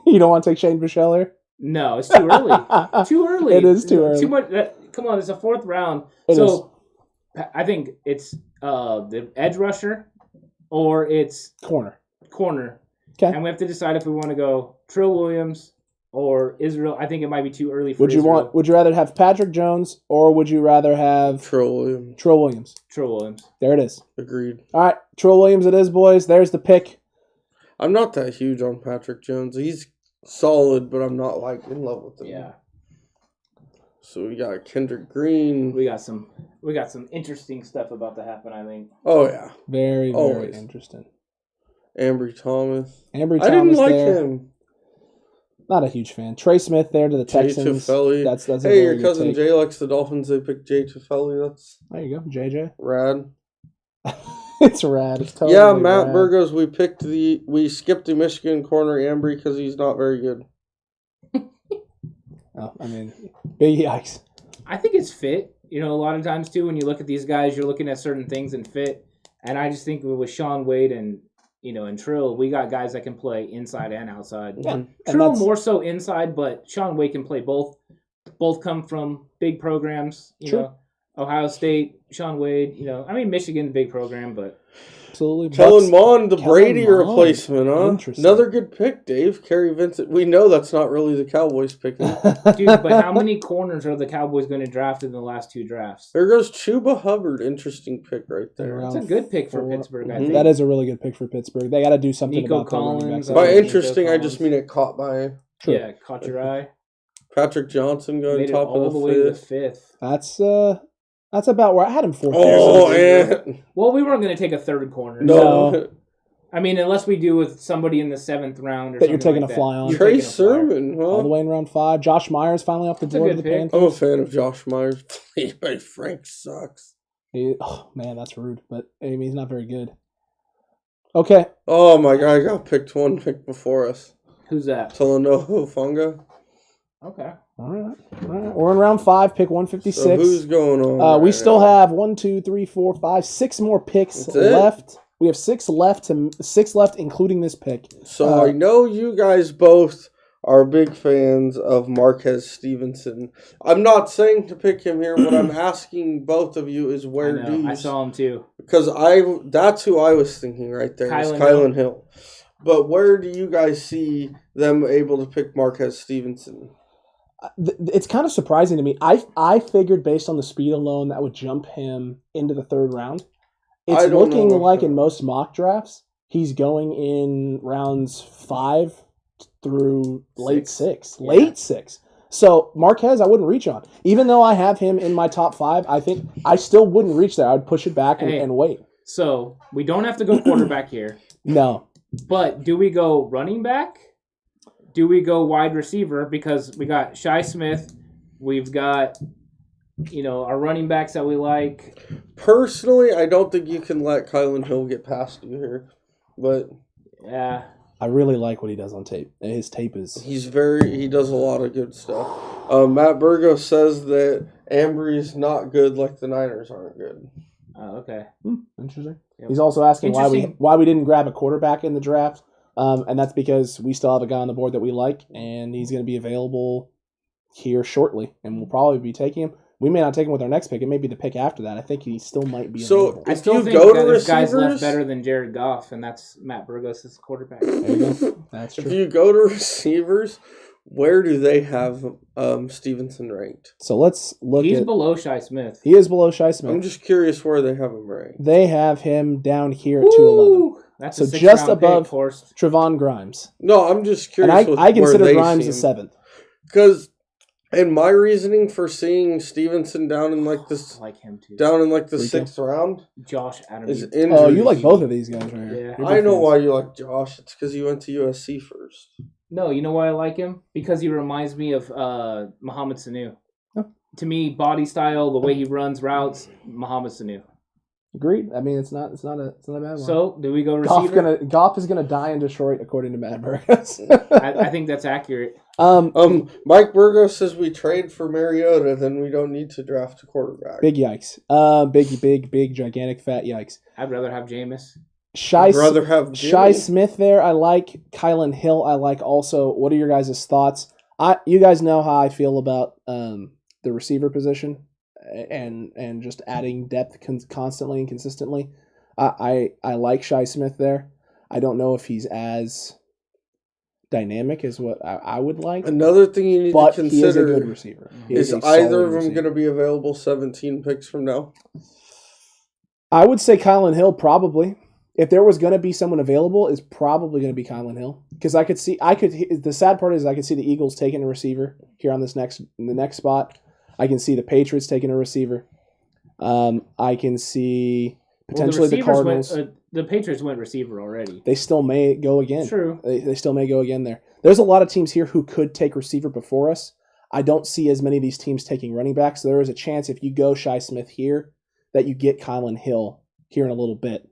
You don't want to take Shane Buechele here? No, it's too early. Too early. It is too early. Too much. Come on, it's a 4th round. It so is. I think it's the edge rusher or it's corner. Okay. And we have to decide if we want to go Trill Williams or Israel. I think it might be too early for Israel. Would you rather have Patrick Jones or would you rather have Trill Williams? Trill Williams. Trill Williams. There it is. Agreed. All right, Trill Williams it is, boys. There's the pick. I'm not that huge on Patrick Jones. He's solid, but I'm not like in love with him. Yeah. So we got Kendrick Green. We got some interesting stuff about to happen, I think. Oh yeah. Very Always. interesting. Ambry Thomas. I didn't like there. him. Not a huge fan. Trey Smith there to the Jay Texans. Tufele. That's a hey, your very cousin good take. Jay likes the Dolphins. They picked Jay Tufele. That's There you go, JJ. rad. It's rad. It's totally Yeah, Matt rad. Burgos. We skipped the Michigan corner Ambry because he's not very good. Oh, I mean, big yikes. I think it's fit. A lot of times too, when you look at these guys, you're looking at certain things and fit. And I just think with Sean Wade and Trill, we got guys that can play inside and outside. Yeah. Trill more so inside, but Sean Wade can play both. Both come from big programs. True. Ohio State, Sean Wade. Michigan, big program, but Absolutely. Kellen Mond, the Kellen Brady Mond. replacement, huh? Interesting. Another good pick, Dave. Kerry Vincent. We know that's not really the Cowboys picking. dude, but how many corners are the Cowboys going to draft in the last 2 drafts? There goes Chuba Hubbard. Interesting pick right there. That's a good pick for Pittsburgh, I think. That is a really good pick for Pittsburgh. They got to do something Nico about their running Collins, backs. By Nico interesting, I just Collins. mean it caught my True. Yeah, caught your eye. Patrick Johnson going Made it top all of the the way to the fifth. 5th. That's about where I had him 4th. Oh, and Well, we weren't going to take a 3rd corner. no. No. I mean, unless we do with somebody in the 7th round or That you're something taking like a fly on. You're Trey taking a flyer. Sermon, All the huh? way in round 5. Josh Myers finally off the That's a board good of the pick. Panthers. I'm a fan of Josh Myers. Hey, Frank sucks. Oh, man, that's rude. But, I mean, he's not very good. Okay. Oh my god, I got picked one pick before us. Who's that? Talanoa Funga. Okay. All right. We're in round 5, pick 156. So who's going on? We right still now? have 1, 2, 3, 4, 5, 6 more picks That's it? left. We have 6 left, including this pick. So I know you guys both are big fans of Marquez Stevenson. I'm not saying to pick him here. What I'm asking both of you is where I do know. you? I saw him too. Because that's who I was thinking right there. Is Kylan Kylan Hill. But where do you guys see them able to pick Marquez Stevenson? It's kind of surprising to me. I figured based on the speed alone that would jump him into the 3rd round. It's I don't looking know. like in most mock drafts, he's going in rounds 5 through late 6. Yeah. Late 6. So Marquez, I wouldn't reach on. Even though I have him in my top 5, I think I still wouldn't reach there. I would push it back and wait. So we don't have to go quarterback here. No. But do we go running back? Do we go wide receiver? Because we got Shi Smith. We've got, our running backs that we like. Personally, I don't think you can let Kylan Hill get past you here. But Yeah. I really like what he does on tape. His tape is... he does a lot of good stuff. Matt Burgos says that Ambry's not good like the Niners aren't good. Oh, okay. Interesting. Yep. He's also asking Interesting. why we didn't grab a quarterback in the draft. And that's because we still have a guy on the board that we like, and he's going to be available here shortly, and we'll probably be taking him. We may not take him with our next pick. It may be the pick after that. I think he still might be available. I If still you think go that to there's guys left receivers- better than Jared Goff, and that's Matt Burgos' quarterback. There you go. That's If true. you go to receivers, where do they have Stevenson ranked? So let's look He's at... below Shi Smith. He is below Shi Smith. I'm just curious where they have him ranked. They have him down here at 211. Woo! That's So a 6th just round above pick, Horst. Trevon Grimes. No, I'm just And curious. I consider Grimes the 7th. Because, and my reasoning for seeing Stevenson down in like I this, like him too. down in like the Freaking. 6th round Josh Adams. is injury. Oh, you like both of these guys right here. Yeah. You're I big know fans. why you like Josh. It's because you went to USC first. No, you know why I like him? Because he reminds me of Mohamed Sanu. Oh. To me, body style, the way he runs routes, Mohamed Sanu. Agreed. I mean, it's not a bad one. So, do we go receiver? Goff is gonna die in Detroit, according to Matt Burgos. I think that's accurate. Mike Burgos says we trade for Mariota, then we don't need to draft a quarterback. Big yikes. Big, gigantic, fat yikes. I'd rather have Jameis. I'd rather have Shi Jimmy. Smith there. I like Kylan Hill. I like also. What are your guys' thoughts? You guys know how I feel about the receiver position and just adding depth constantly and consistently. I like Shi Smith there. I don't know if he's as dynamic as what I would like. Another thing you need to consider he is a good receiver. Is either of them going to be available 17 picks from now? I would say Kylan Hill probably. If there was going to be someone available, it's probably going to be Kylan Hill because the sad part is I could see the Eagles taking a receiver here on in the next spot. I can see the Patriots taking a receiver. I can see potentially the Cardinals. The Patriots went receiver already. They still may go again. True. They still may go again there. There's a lot of teams here who could take receiver before us. I don't see as many of these teams taking running back, so there is a chance if you go Shi Smith here that you get Kylan Hill here in a little bit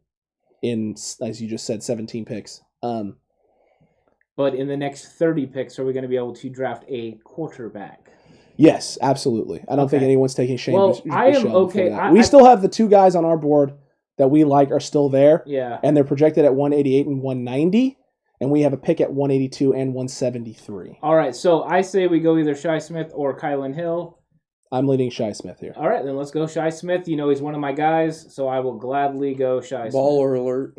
in, as you just said, 17 picks. But in the next 30 picks, are we going to be able to draft a quarterback? Yes, absolutely. I don't think anyone's taking Shane Bichelle. I am okay. We still have the two guys on our board that we like are still there. Yeah. And they're projected at 188 and 190. And we have a pick at 182 and 173. All right, so I say we go either Shi Smith or Kylan Hill. I'm leading Shi Smith here. All right, then let's go Shi Smith. You know he's one of my guys, so I will gladly go Shi Smith. Baller alert.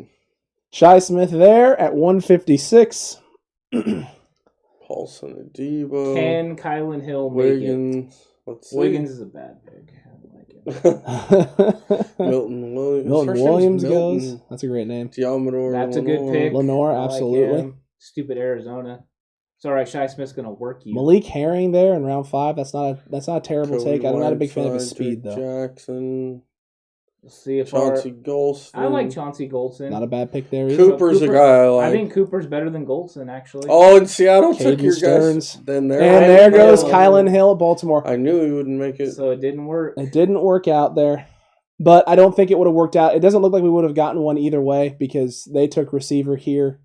Shi Smith there at 156. Paulson Adebo. Can Kylan Hill make Wiggins. it? Let's see. Wiggins is a bad pick. I don't like it. Milton Williams. Milton Williams goes. That's a great name. Diamador. That's a good pick. Lenore, I like absolutely. him. Stupid Arizona. It's all right. Shi Smith's gonna work you. Malik Herring there in round 5. That's not a terrible Cody take. I'm not a big fan of his Whiteside, speed Jake though. Jackson. Let's see if Chauncey Golston. I like Chauncey Golston. Not a bad pick there either. Cooper's a guy I like. I think Cooper's better than Golston actually. Oh, in Seattle Caden took your Stearns. guys. Then there. And there goes Kylan Hill at Baltimore. I knew he wouldn't make it. So it didn't work. It didn't work out there. But I don't think it would have worked out. It doesn't look like we would have gotten one either way because they took receiver here.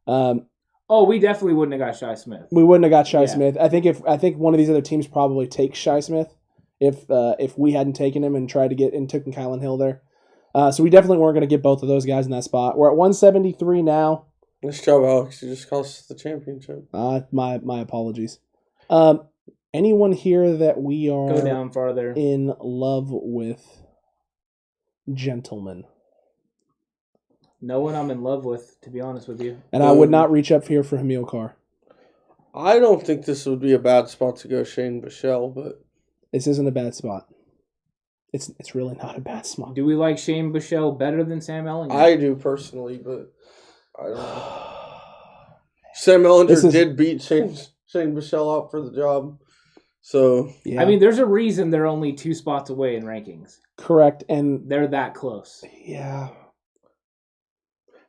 We definitely wouldn't have got Shi Smith. We wouldn't have got Shi Yeah. Smith. I think one of these other teams probably takes Shi Smith if we hadn't taken him and tried to get and took Kylan Hill there. So we definitely weren't going to get both of those guys in that spot. We're at 173 now. Nice job, Alex. You just cost us the championship. My apologies. Anyone here that we are Go down farther. in love with? Gentlemen. No one I'm in love with, to be honest with you. And I would not reach up here for Hamil Carr. I don't think this would be a bad spot to go Shane Bichelle, but This isn't a bad spot. It's really not a bad spot. Do we like Shane Bichelle better than Sam Ellinger? I do personally, but I don't know. Sam Ellinger did beat Shane Bichelle out for the job. So Yeah. I mean, there's a reason they're only 2 spots away in rankings. Correct. And They're that close. yeah.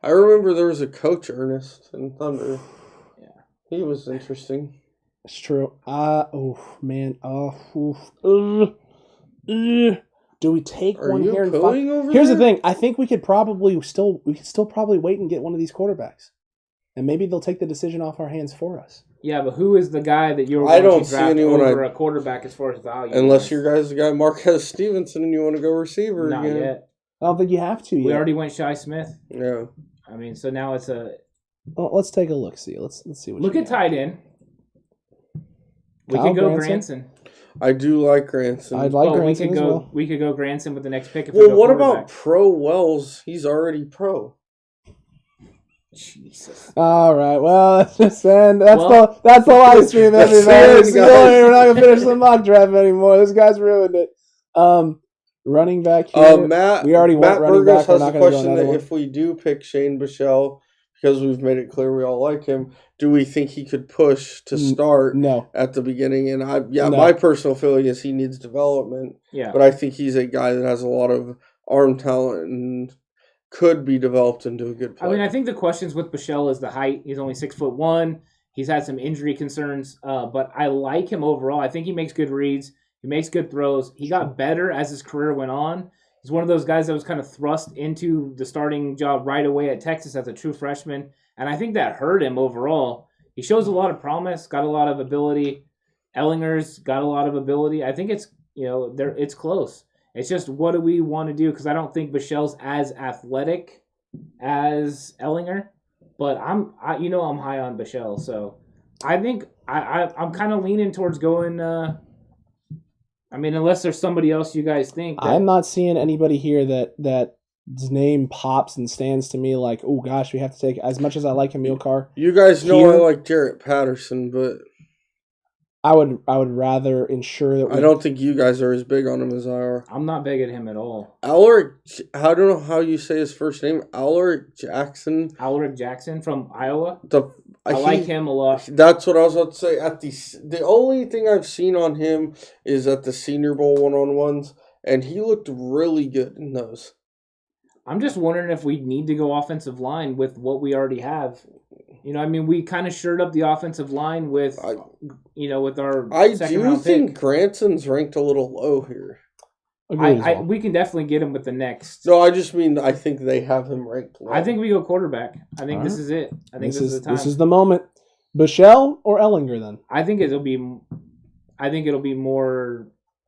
I remember there was a coach, Ernest, in Thunder. Yeah. He was interesting. It's true. Do we take Are one you here and cooing over Here's the there? thing. I think we could still probably wait and get one of these quarterbacks. And maybe they'll take the decision off our hands for us. Yeah, but who is the guy that you're I going don't to see draft anyone over a quarterback as far as value? Unless your guy's the guy Marquez Stevenson and you want to go receiver Not again. yet. I don't think you have to yet. We already went Shi Smith. Yeah. I mean, so now it's a... Well, let's take a look. See, let's see what. Look you at got. tight end. We Kyle could go Granson? Granson. I do like Granson. I'd like we Granson could as go. well. We could go Granson with the next pick. If we Well, go what quarterback. about Pro Wells? He's already pro. Jesus? All right. Well, let's just end. That's Well, the live stream, that's everybody. it, guys. We're not gonna finish the mock draft anymore. This guy's ruined it. Running back here. We already Matt went running Burgos back. We're has not a gonna go question another that one. if we do pick Shane Bichelle, because we've made it clear we all like him, do we think he could push to start No. at the beginning? And No. my personal feeling is he needs development, Yeah. but I think he's a guy that has a lot of arm talent and could be developed into a good player. I mean, I think the questions with Bichelle is the height. He's only 6'1". He's had some injury concerns, but I like him overall. I think he makes good reads. He makes good throws. He got better as his career went on. He's one of those guys that was kind of thrust into the starting job right away at Texas as a true freshman, and I think that hurt him overall. He shows a lot of promise, got a lot of ability. Ellinger's got a lot of ability. I think it's it's close. It's just what do we want to do? Because I don't think Bichelle's as athletic as Ellinger, but I'm high on Bichelle, so I think I'm kind of leaning towards going. I mean, unless there's somebody else you guys think. I'm not seeing anybody here that his name pops and stands to me like, oh gosh, we have to take. As much as I like Hamilcar, You guys know Here- I like Jarrett Patterson, but I would rather ensure that I don't think you guys are as big on him as I are. I'm not big at him at all. Alaric, I don't know how you say his first name. Alaric Jackson. Alaric Jackson from Iowa. I like him a lot. That's what I was about to say. The only thing I've seen on him is at the Senior Bowl 1-on-1s, and he looked really good in those. I'm just wondering if we need to go offensive line with what we already have. You know, I mean, we kind of shored up the offensive line with, with our second round think pick. Granson's ranked a little low here. We can definitely get him with the next. No, I just mean I think they have him ranked low. I think we go quarterback. I think All this right. is it. I think this is the time. This is the moment. Bichelle or Ellinger then? I think it'll be more.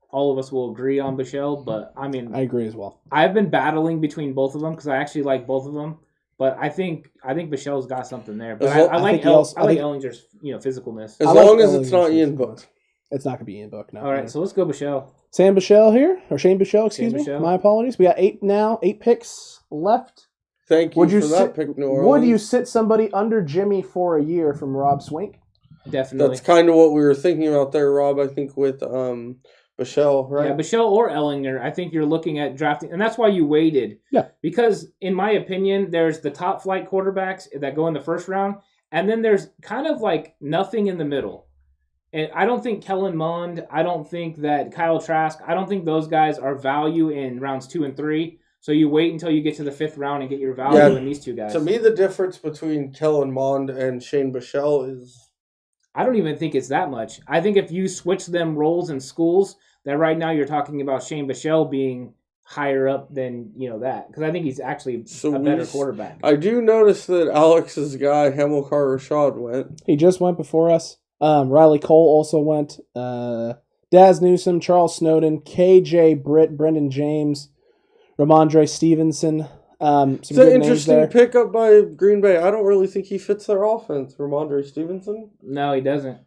All of us will agree on Bichelle, but I mean, I agree as well. I've been battling between both of them because I actually like both of them. But I think Bichelle's got something there. But I like Ellinger's physicalness. As long as it's not Ian Book. It's not going to be Ian Book. No. All right, so let's go Bichelle. Sam Bichelle here, or Shane Bichelle, excuse me. Bichelle. My apologies. We got 8 picks left. Thank you for that pick, New Orleans. Would you sit somebody under Jimmy for a year from Rob Swink? Definitely. That's kind of what we were thinking about there, Rob. I think with Bichelle, right? Yeah, Bichelle or Ellinger. I think you're looking at drafting, and that's why you waited. Yeah. Because, in my opinion, there's the top flight quarterbacks that go in the first round, and then there's kind of like nothing in the middle. And I don't think Kellen Mond, I don't think that Kyle Trask, I don't think those guys are value in rounds 2 and 3. So you wait until you get to the 5th round and get your value in these two guys. To me, the difference between Kellen Mond and Shane Bichelle is... I don't even think it's that much. I think if you switch them roles in schools, that right now you're talking about Shane Bichelle being higher up than that. Because I think he's actually a better quarterback. I do notice that Alex's guy, Hamilcar Rashad, went. He just went before us. Riley Cole also went. Daz Newsome, Charles Snowden, KJ Britt, Brendan James, Ramondre Stevenson. It's an interesting pickup by Green Bay. I don't really think he fits their offense, Ramondre Stevenson. No, he doesn't.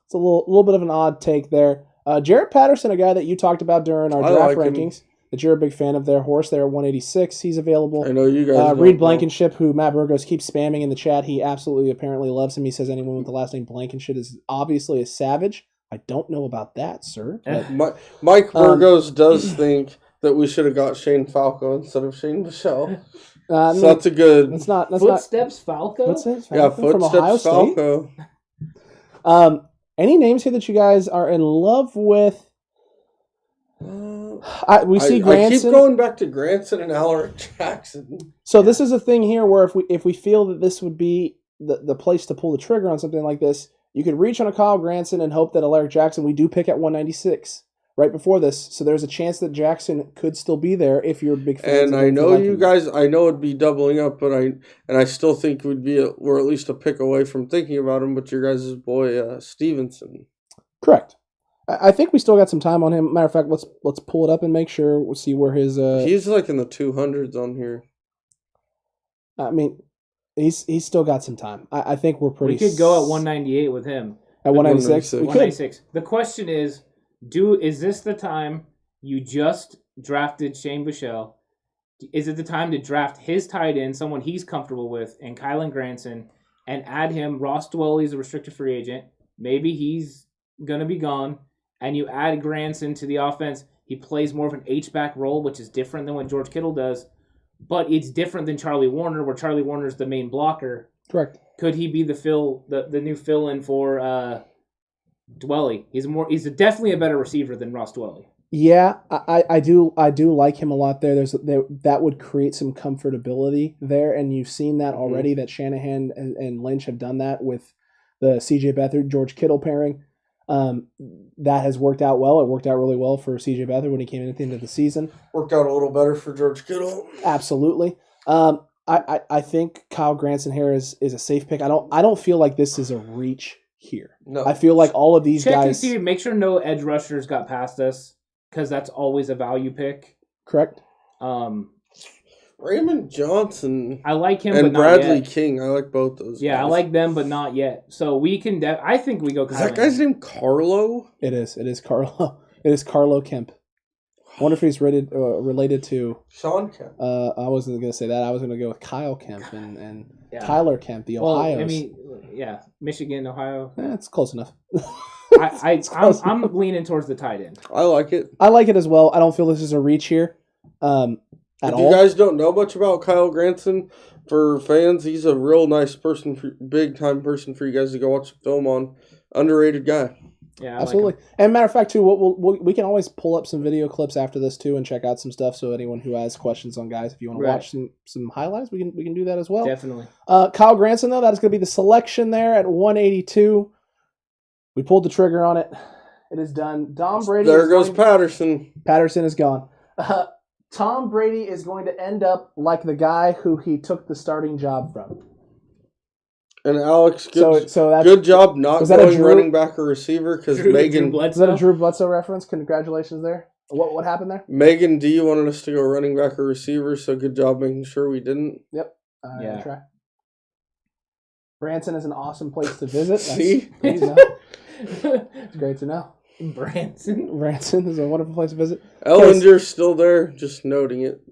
It's a little bit of an odd take there. Jarrett Patterson, a guy that you talked about during our draft rankings, that you're a big fan of their horse there at 186. He's available. I know you guys. Reed Blankenship, who Matt Burgos keeps spamming in the chat, he absolutely apparently loves him. He says anyone with the last name Blankenship is obviously a savage. I don't know about that, sir. Mike Burgos does think that we should have got Shane Falco instead of Shane Bichelle. So that's a good. That's not Footsteps Falco. What's it? Yeah, from Ohio Footsteps State? Falco. Any names here that you guys are in love with? We see Granson. I keep going back to Granson and Alaric Jackson. So this is a thing here where if we feel that this would be the place to pull the trigger on something like this, you could reach on a Kyle Granson and hope that Alaric Jackson, we do pick at 196 right before this. So there's a chance that Jackson could still be there if you're a big fan. And I know you guys, I know it'd be doubling up, but I still think we're at least a pick away from thinking about him. But your guys' boy Stevenson, correct. I think we still got some time on him. Matter of fact, let's pull it up and make sure we'll see where his. He's like in the 200s on here. I mean, he's still got some time. I think we're pretty. We could go at 198 with him. At 196, we 196. The question is, is this the time you just drafted Shane Bichelle? Is it the time to draft his tight end, someone he's comfortable with, and Kylan Granson, and add him? Ross Dwelly's a restricted free agent. Maybe he's gonna be gone. And you add Granson to the offense, he plays more of an H-back role, which is different than what George Kittle does. But it's different than Charlie Warner, where Charlie Warner's the main blocker. Correct. Could he be the new fill-in for Dwelly? He's definitely a better receiver than Ross Dwelly. Yeah, I do like him a lot there. That would create some comfortability there, and you've seen that already. That Shanahan and Lynch have done that with the C.J. Beathard, George Kittle pairing. That has worked out well. It worked out really well for C.J. Beathard when he came in at the end of the season. Worked out a little better for George Kittle. Absolutely. I think Kyle Granson here is a safe pick. I don't feel like this is a reach here. No. I feel like all of these guys. Check and see. Make sure no edge rushers got past us, because that's always a value pick. Correct. Raymond Johnson I like him, and but not Bradley yet. King. I like both those. Yeah, guys. I like them, but not yet. So we can. I think we go. Is that guy's name Carlo? It is Carlo. It is Carlo Kemp. I wonder if he's related to Sean Kemp. I wasn't going to say that. I was going to go with Kyle Kemp and Yeah. Tyler Kemp, the Ohio. I mean, yeah, Michigan, Ohio. It's close enough. I'm leaning towards the tight end. I like it. I like it as well. I don't feel this is a reach here at If all. you guys don't know much about Kyle Granson, for fans, he's a real nice person, big time person for you guys to go watch the film on. Underrated guy. Yeah, Absolutely. And matter of fact, too, we can always pull up some video clips after this too and check out some stuff. So anyone who has questions on guys, if you want to watch some highlights, we can do that as well. Definitely. Kyle Granson, though, that is going to be the selection there at 182. We pulled the trigger on it. It is done. Tom Brady. There goes Patterson. Patterson is gone. Tom Brady is going to end up like the guy who he took the starting job from. And Alex, good, so that's, good job not was that a going Drew- running back or receiver because Megan. is that a Drew Bledsoe reference? Congratulations there. What happened there? Megan D wanted us to go running back or receiver, so good job making sure we didn't. Yep. Yeah. Try. Branson is an awesome place to visit. See? It's great to know. Branson is a wonderful place to visit. Ellinger's still there, just noting it.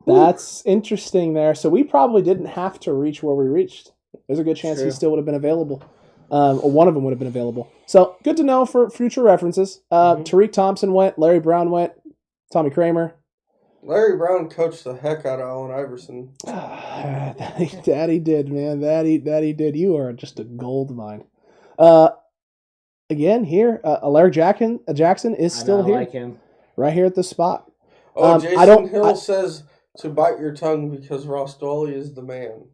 That's interesting there. So we probably didn't have to reach where we reached. There's a good chance he still would have been available. Or one of them would have been available. So good to know for future references. Tariq Thompson went. Larry Brown went. Tommy Kramer. Larry Brown coached the heck out of Allen Iverson. That he did, man. That he did. You are just a gold mine. Again, here, Larry Jackson is still here. I like him. Right here at the spot. Jason Hill says to bite your tongue because Ross Dolly is the man.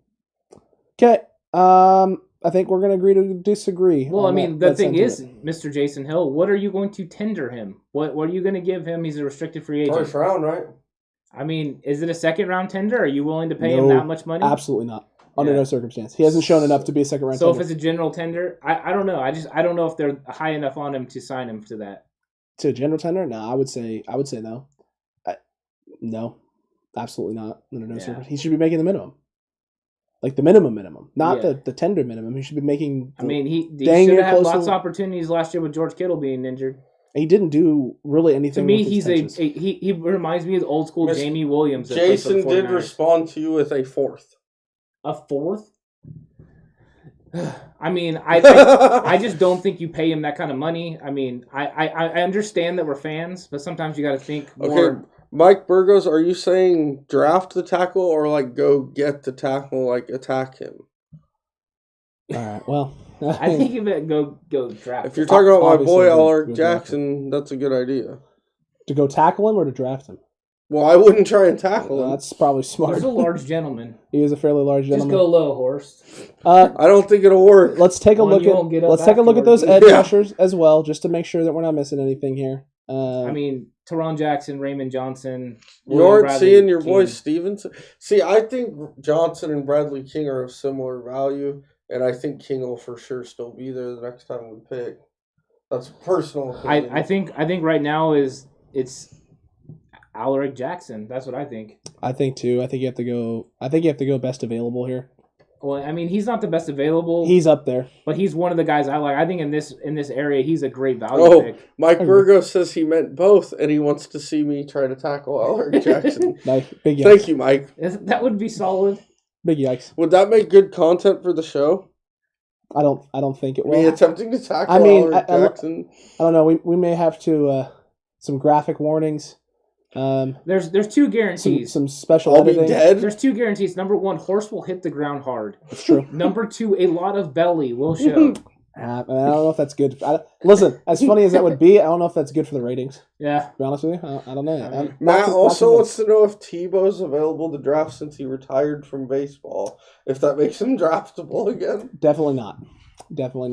Okay. I think we're going to agree to disagree. Well, I mean, the thing is, Mr. Jason Hill, what are you going to tender him? What are you going to give him? He's a restricted free agent. First round, right? I mean, is it a second round tender? Are you willing to pay him that much money? Absolutely not. Under no circumstance. He hasn't shown enough to be a second round tender. So if it's a general tender, I don't know. I don't know if they're high enough on him to sign him to that. To a general tender? No, I would say no. No. Absolutely not. Under no circumstance. He should be making the minimum. Like the minimum. Not the tender minimum. He should be making he should have had lots of opportunities last year with George Kittle being injured. He didn't do really anything. To me, he reminds me of old school Jamie Williams. Jason did respond to you with a fourth. A fourth? I mean, I just don't think you pay him that kind of money. I mean, I understand that we're fans, but sometimes you got to think more. Okay, Mike Burgos, are you saying draft the tackle or like go get the tackle, like attack him? All right. Well, I think you better go draft. If you're talking about my boy Alaric Jackson, that's a good idea. To go tackle him or to draft him? Well, I wouldn't try and tackle him. That's probably smart. He's a large gentleman. He is a fairly large gentleman. Just go low, Horst. I don't think it'll work. Let's take a look at those edge rushers as well, just to make sure that we're not missing anything here. I mean, Teron Jackson, Raymond Johnson. You aren't seeing your boy Stevenson. See, I think Johnson and Bradley King are of similar value, and I think King will for sure still be there the next time we pick. That's personal opinion. I think right now it's Alaric Jackson. That's what I think. I think too. I think you have to go best available here. Well, I mean, he's not the best available. He's up there, but he's one of the guys I like. I think in this area, he's a great value pick. Mike Burgos says he meant both, and he wants to see me try to tackle Alaric Jackson. Big yikes. Thank you, Mike. That would be solid. Big yikes. Would that make good content for the show? I don't think it will. Me attempting to tackle Alaric Jackson. I don't know. We may have to some graphic warnings. There's two guarantees. Some special I'll editing. Be dead. There's two guarantees. Number one, Horse will hit the ground hard. That's true. Number two, a lot of belly will show. I don't know if that's good. Listen, as funny as that would be, I don't know if that's good for the ratings. Yeah. To be honest with you, I don't know. Matt also wants to know if Tebow's available to draft since he retired from baseball. If that makes him draftable again. Definitely not.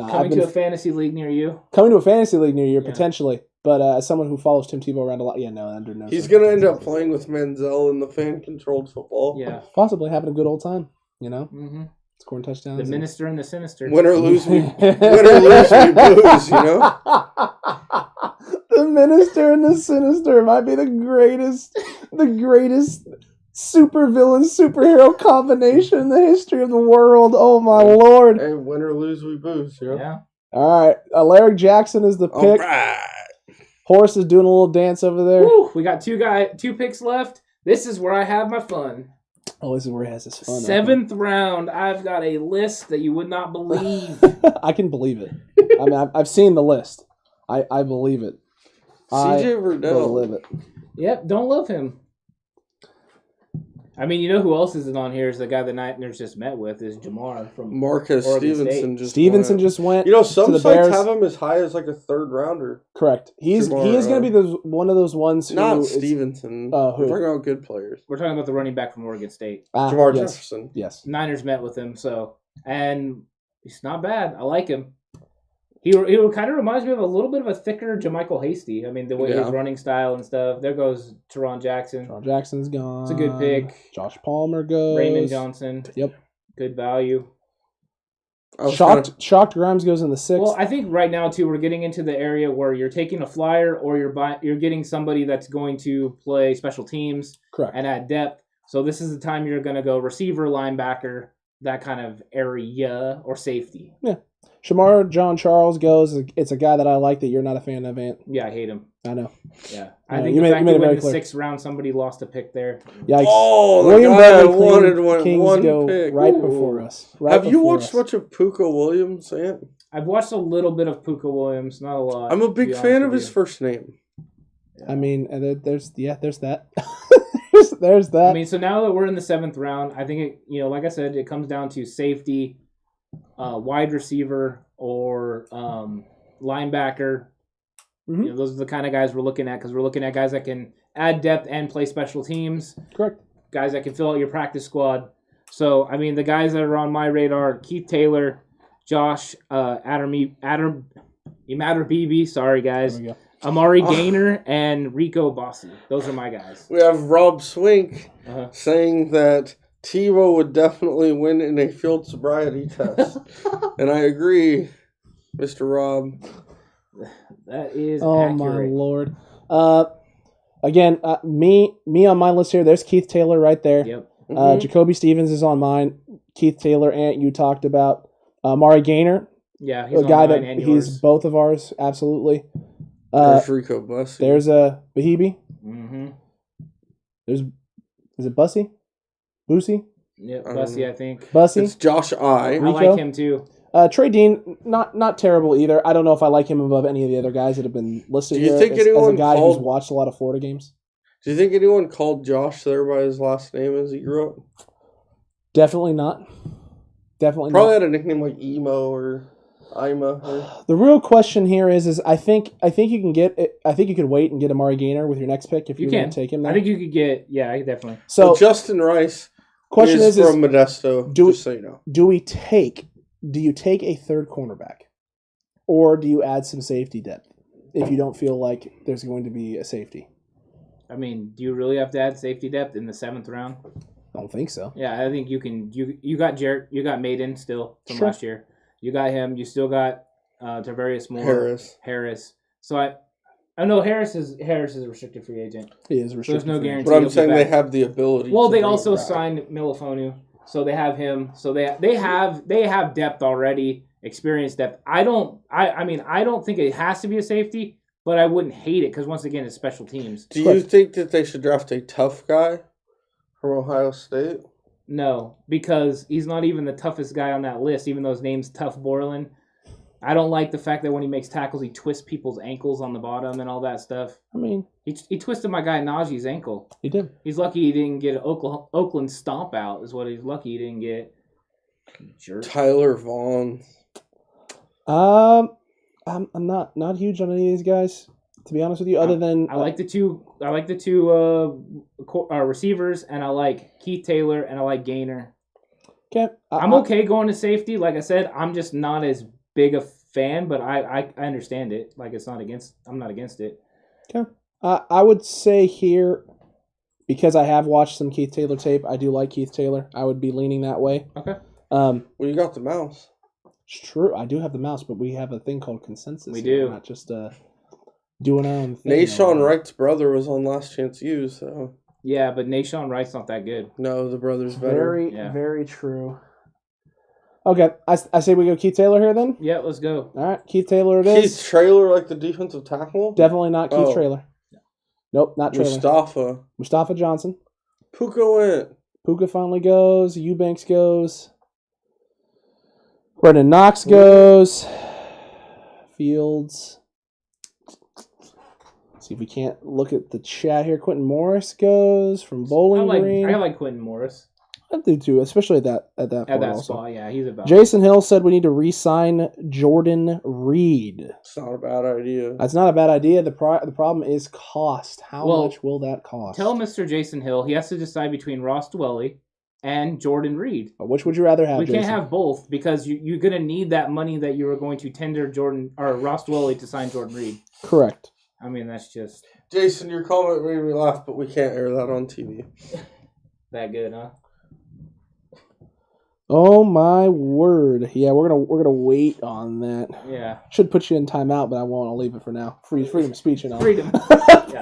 Coming to a fantasy league near you? Coming to a fantasy league near you, potentially. But as someone who follows Tim Tebow around a lot, under no. He's going to end up playing with Manziel in the fan-controlled football. Yeah. Possibly having a good old time, Mm-hmm. Scoring touchdowns. The minister and the sinister. Win or lose, we booze, The minister and the sinister might be the greatest supervillain superhero combination in the history of the world. Oh my lord! Hey, win or lose, we booze. Yeah. All right, Alaric Jackson is the All pick. right. Horace is doing a little dance over there. Woo, we got two picks left. This is where I have my fun. Oh, this is where he has his fun. 7th round. I've got a list that you would not believe. I can believe it. I mean, I've seen the list. I believe it. CJ Verdell. Believe it. Yep, don't love him. I mean, you know who else isn't on here is the guy the Niners just met with is Jamar from Marcus Oregon Stevenson State. Just went. You know, some to the sites Bears. have him as high as like a 3rd rounder. Correct. He is going to be one of those ones who Not is- Stevenson. who? We're talking about good players. We're talking about the running back from Oregon State. Jamar yes. Jefferson. Yes. Niners met with him, and he's not bad. I like him. He kind of reminds me of a little bit of a thicker JaMychal Hasty. I mean, the way his running style and stuff. There goes Teron Jackson. Teron Jackson's gone. It's a good pick. Josh Palmer goes. Raymond Johnson. Yep. Good value. Shocked Grimes goes in the 6th. Well, I think right now too we're getting into the area where you're taking a flyer or you're getting somebody that's going to play special teams. Correct. And add depth. So this is the time you're going to go receiver, linebacker, that kind of area, or safety. Yeah. Shamar John Charles goes. It's a guy that I like that you're not a fan of, Ant. Yeah, I hate him. I know. Yeah. I I know. think You the made- fact you made it that very in the clear. 6th round somebody lost a pick there. Yikes. Oh, the William guy I Bradley wanted went Kings one go pick. right Ooh. before us. Have you before watched us. much of Puka Williams, Ant? I've watched a little bit of Puka Williams, not a lot. I'm a to big be fan honest of with his you. first name. I mean, there's that. there's that. I mean, so now that we're in the 7th round, I think like I said, it comes down to safety, wide receiver, or linebacker. Mhm. Those are the kind of guys we're looking at because we're looking at guys that can add depth and play special teams. Correct. Guys that can fill out your practice squad. So, I mean, the guys that are on my radar: Keith Taylor, Josh Imatorbhebhe, sorry guys, There we go. Amari Gaynor, and Rico Bossi. Those are my guys. We have Rob Swink Uh-huh. saying that Tebow would definitely win in a field sobriety test. And I agree, Mr. Rob. That is Oh accurate. my lord. Again, me on my list here. There's Keith Taylor right there. Yep. Jacoby Stevens is on mine. Keith Taylor, Ant, you talked about. Amari Gaynor, Yeah, he's a guy on mine that and he's yours. both of ours, absolutely. There's Rico Bussey. There's a Bahebe. Mm-hmm. Is it Bussy? Boosie? Yep, I don't Bussy, know. I think. Bussy? It's Josh I. I Rico? like him too. Trey Dean, not terrible either. I don't know if I like him above any of the other guys that have been listed Do you here think as a anyone guy who's called- watched a lot of Florida games. Do you think anyone called Josh there by his last name as he grew up? Definitely not. Definitely Probably not. had a nickname like Emo or Ima. Or... The real question here is I think you can get it. I think you could wait and get Amari Gaynor with your next pick if You you're can going to take him. There. I think you could get. Yeah, definitely. So. Well, Justin Rice question is is from Modesto, do- just so you know. do you take a third cornerback, or do you add some safety depth if you don't feel like there's going to be a safety? I mean, do you really have to add safety depth in the 7th round? I don't think so. Yeah, I think you can. You got Jarrett. You got Maiden still from Sure. last year. You got him. You still got Tavarius Moore. Harris. So I know Harris is a restricted free agent. He is So there's restricted. no free agent. guarantee. But I'm he'll be saying they back. have the ability. Well, to they bring also him back. signed Milifonu, so they have him. So they have depth already, experience depth. I mean I don't think it has to be a safety, but I wouldn't hate it because once again it's special teams. Do you think that they should draft a tough guy from Ohio State? No, because he's not even the toughest guy on that list, even though his name's Tough Borland. I don't like the fact that when he makes tackles, he twists people's ankles on the bottom and all that stuff. I mean, He twisted my guy Najee's ankle. he did. He's lucky he didn't get an Oakland stomp out, is what he's lucky he didn't get. Jerk. Tyler Vaughn. I'm not huge on any of these guys, to be honest with you. Other than I like the two receivers, and I like Keith Taylor, and I like Gaynor. okay, I'm okay going to safety. Like I said, I'm just not as big a fan, but I understand it. Like I'm not against it. Okay. I would say here, because I have watched some Keith Taylor tape, I do like Keith Taylor. I would be leaning that way. Okay. Well, you got the mouse. It's true. I do have the mouse, but we have a thing called consensus. We here. do. We're not just doing our own thing. Nashawn Wright's brother was on Last Chance U, so Yeah, but Nashawn Wright's not that good. No, the brother's better. Very true. Okay, I say we go Keith Taylor here then? Yeah, let's go. All right, Keith Taylor it is. Keith Traylor, like the defensive tackle? Definitely not Keith Traylor. Nope, not Traylor. Mustafa Johnson. Puka went. Puka finally goes. Eubanks goes. Brendan Knox goes. Fields. See if we can't look at the chat here. Quentin Morris goes from Bowling Green. I like Quentin Morris. I do too, especially at that spot. Yeah, he's about. Jason Hill said we need to re-sign Jordan Reed. It's not a bad idea. That's not a bad idea. The problem is cost. How much will that cost? Tell Mr. Jason Hill he has to decide between Ross Dwelly and Jordan Reed. Which would you rather have? We can't have both because you're going to need that money that you are going to tender Ross Dwelly to sign Jordan Reed. Correct. I mean, that's just Jason. Your comment made me laugh, but we can't air that on TV. that good, huh? Oh my word! Yeah, we're gonna wait on that. Yeah, should put you in timeout, but I won't. I'll leave it for now. Freedom of speech and all. Freedom.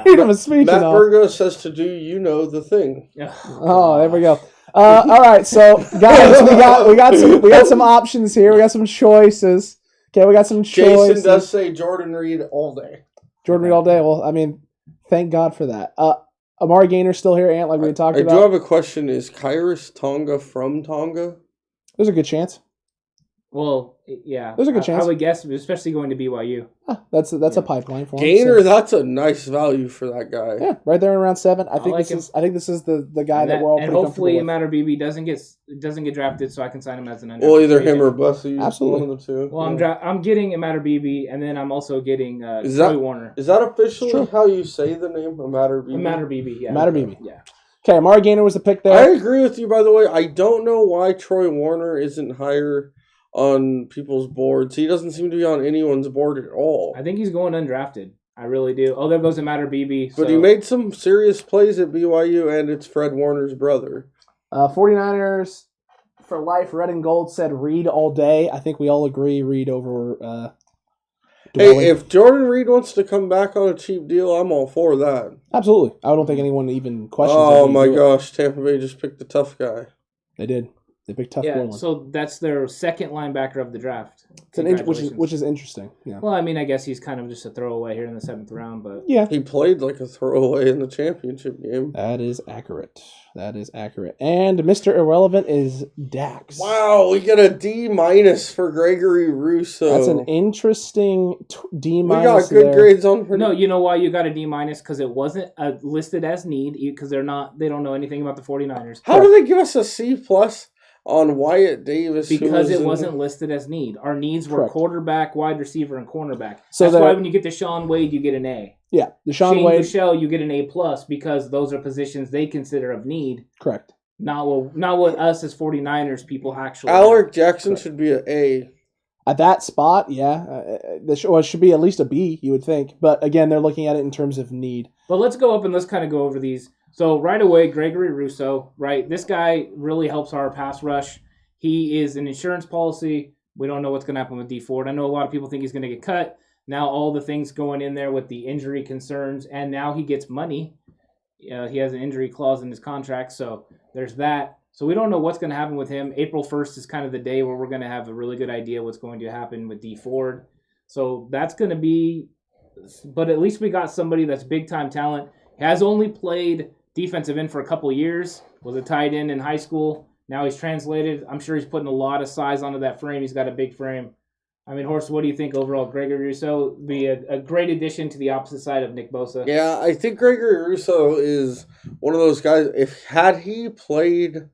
Freedom of speech. Matt Burgo says to do the thing. Oh, there we go. All right, so guys, we got some options here. We got some choices. Okay, we got some choices. Jason does say Jordan Reed all day. Jordan Reed all day. Well, I mean, thank God for that. Amari Gainer's still here, Ant, like we talked about. I do have a question. Is Kairos Tonga from Tonga? There's a good chance. Well, yeah. There's a good chance. I would guess, especially going to BYU. That's a pipeline for him. Gainer, that's a nice value for that guy. Yeah, right there in round 7. I think this is the guy that we're all pretty comfortable with. And hopefully Matter BB doesn't get drafted, so I can sign him as an undrafted. Well, either him or Bussy. Absolutely. One of the two. Well, I'm getting a Matter BB, and then I'm also getting Troy Warner. Is that officially how you say the name? A Matter BB? A Matter BB, yeah. Matter BB. Yeah. Okay, Amari Gainer was the pick there. I agree with you, by the way. I don't know why Troy Warner isn't higher on people's boards. He doesn't seem to be on anyone's board at all. I think he's going undrafted. I really do. Oh, there goes a Matter BB. But he made some serious plays at BYU, and it's Fred Warner's brother. 49ers for life, red and gold said Reed all day. I think we all agree Reed over Hey, if Jordan Reed wants to come back on a cheap deal, I'm all for that. Absolutely. I don't think anyone even questions Oh my gosh, Tampa Bay just picked the tough guy. They did. They picked tough. Yeah, so that's their second linebacker of the draft. Which is interesting. Yeah. Well, I mean, I guess he's kind of just a throwaway here in the 7th round, but yeah, he played like a throwaway in the championship game. That is accurate. And Mr. Irrelevant is Dax. Wow, we get a D- for Gregory Rousseau. That's an interesting D-. We got good grades on. No, you know why you got a D- because it wasn't listed as need because they don't know anything about the 49ers. How do they give us a C+ on Wyatt Davis? Because it wasn't listed as need. Our needs were quarterback, wide receiver, and cornerback. So that's why when you get to Sean Wade, you get an A. Yeah, Shane Michelle, you get an A+ because those are positions they consider of need. Correct. Not what us as 49ers people actually. Alaric Jackson should be an A. At that spot, yeah. It should be at least a B, you would think. But again, they're looking at it in terms of need. But let's go up and let's kind of go over these. So right away, Gregory Rousseau, right? This guy really helps our pass rush. He is an insurance policy. We don't know what's going to happen with D Ford. I know a lot of people think he's going to get cut. Now all the things going in there with the injury concerns, and now he gets money. He has an injury clause in his contract, so there's that. So we don't know what's going to happen with him. April 1st is kind of the day where we're going to have a really good idea what's going to happen with D Ford. So that's going to be, but at least we got somebody that's big-time talent. He has only played defensive end for a couple of years, was a tight end in high school. Now he's translated. I'm sure he's putting a lot of size onto that frame. He's got a big frame. I mean, Horst, what do you think overall? Gregory Rousseau be a great addition to the opposite side of Nick Bosa. Yeah, I think Gregory Rousseau is one of those guys. Had he played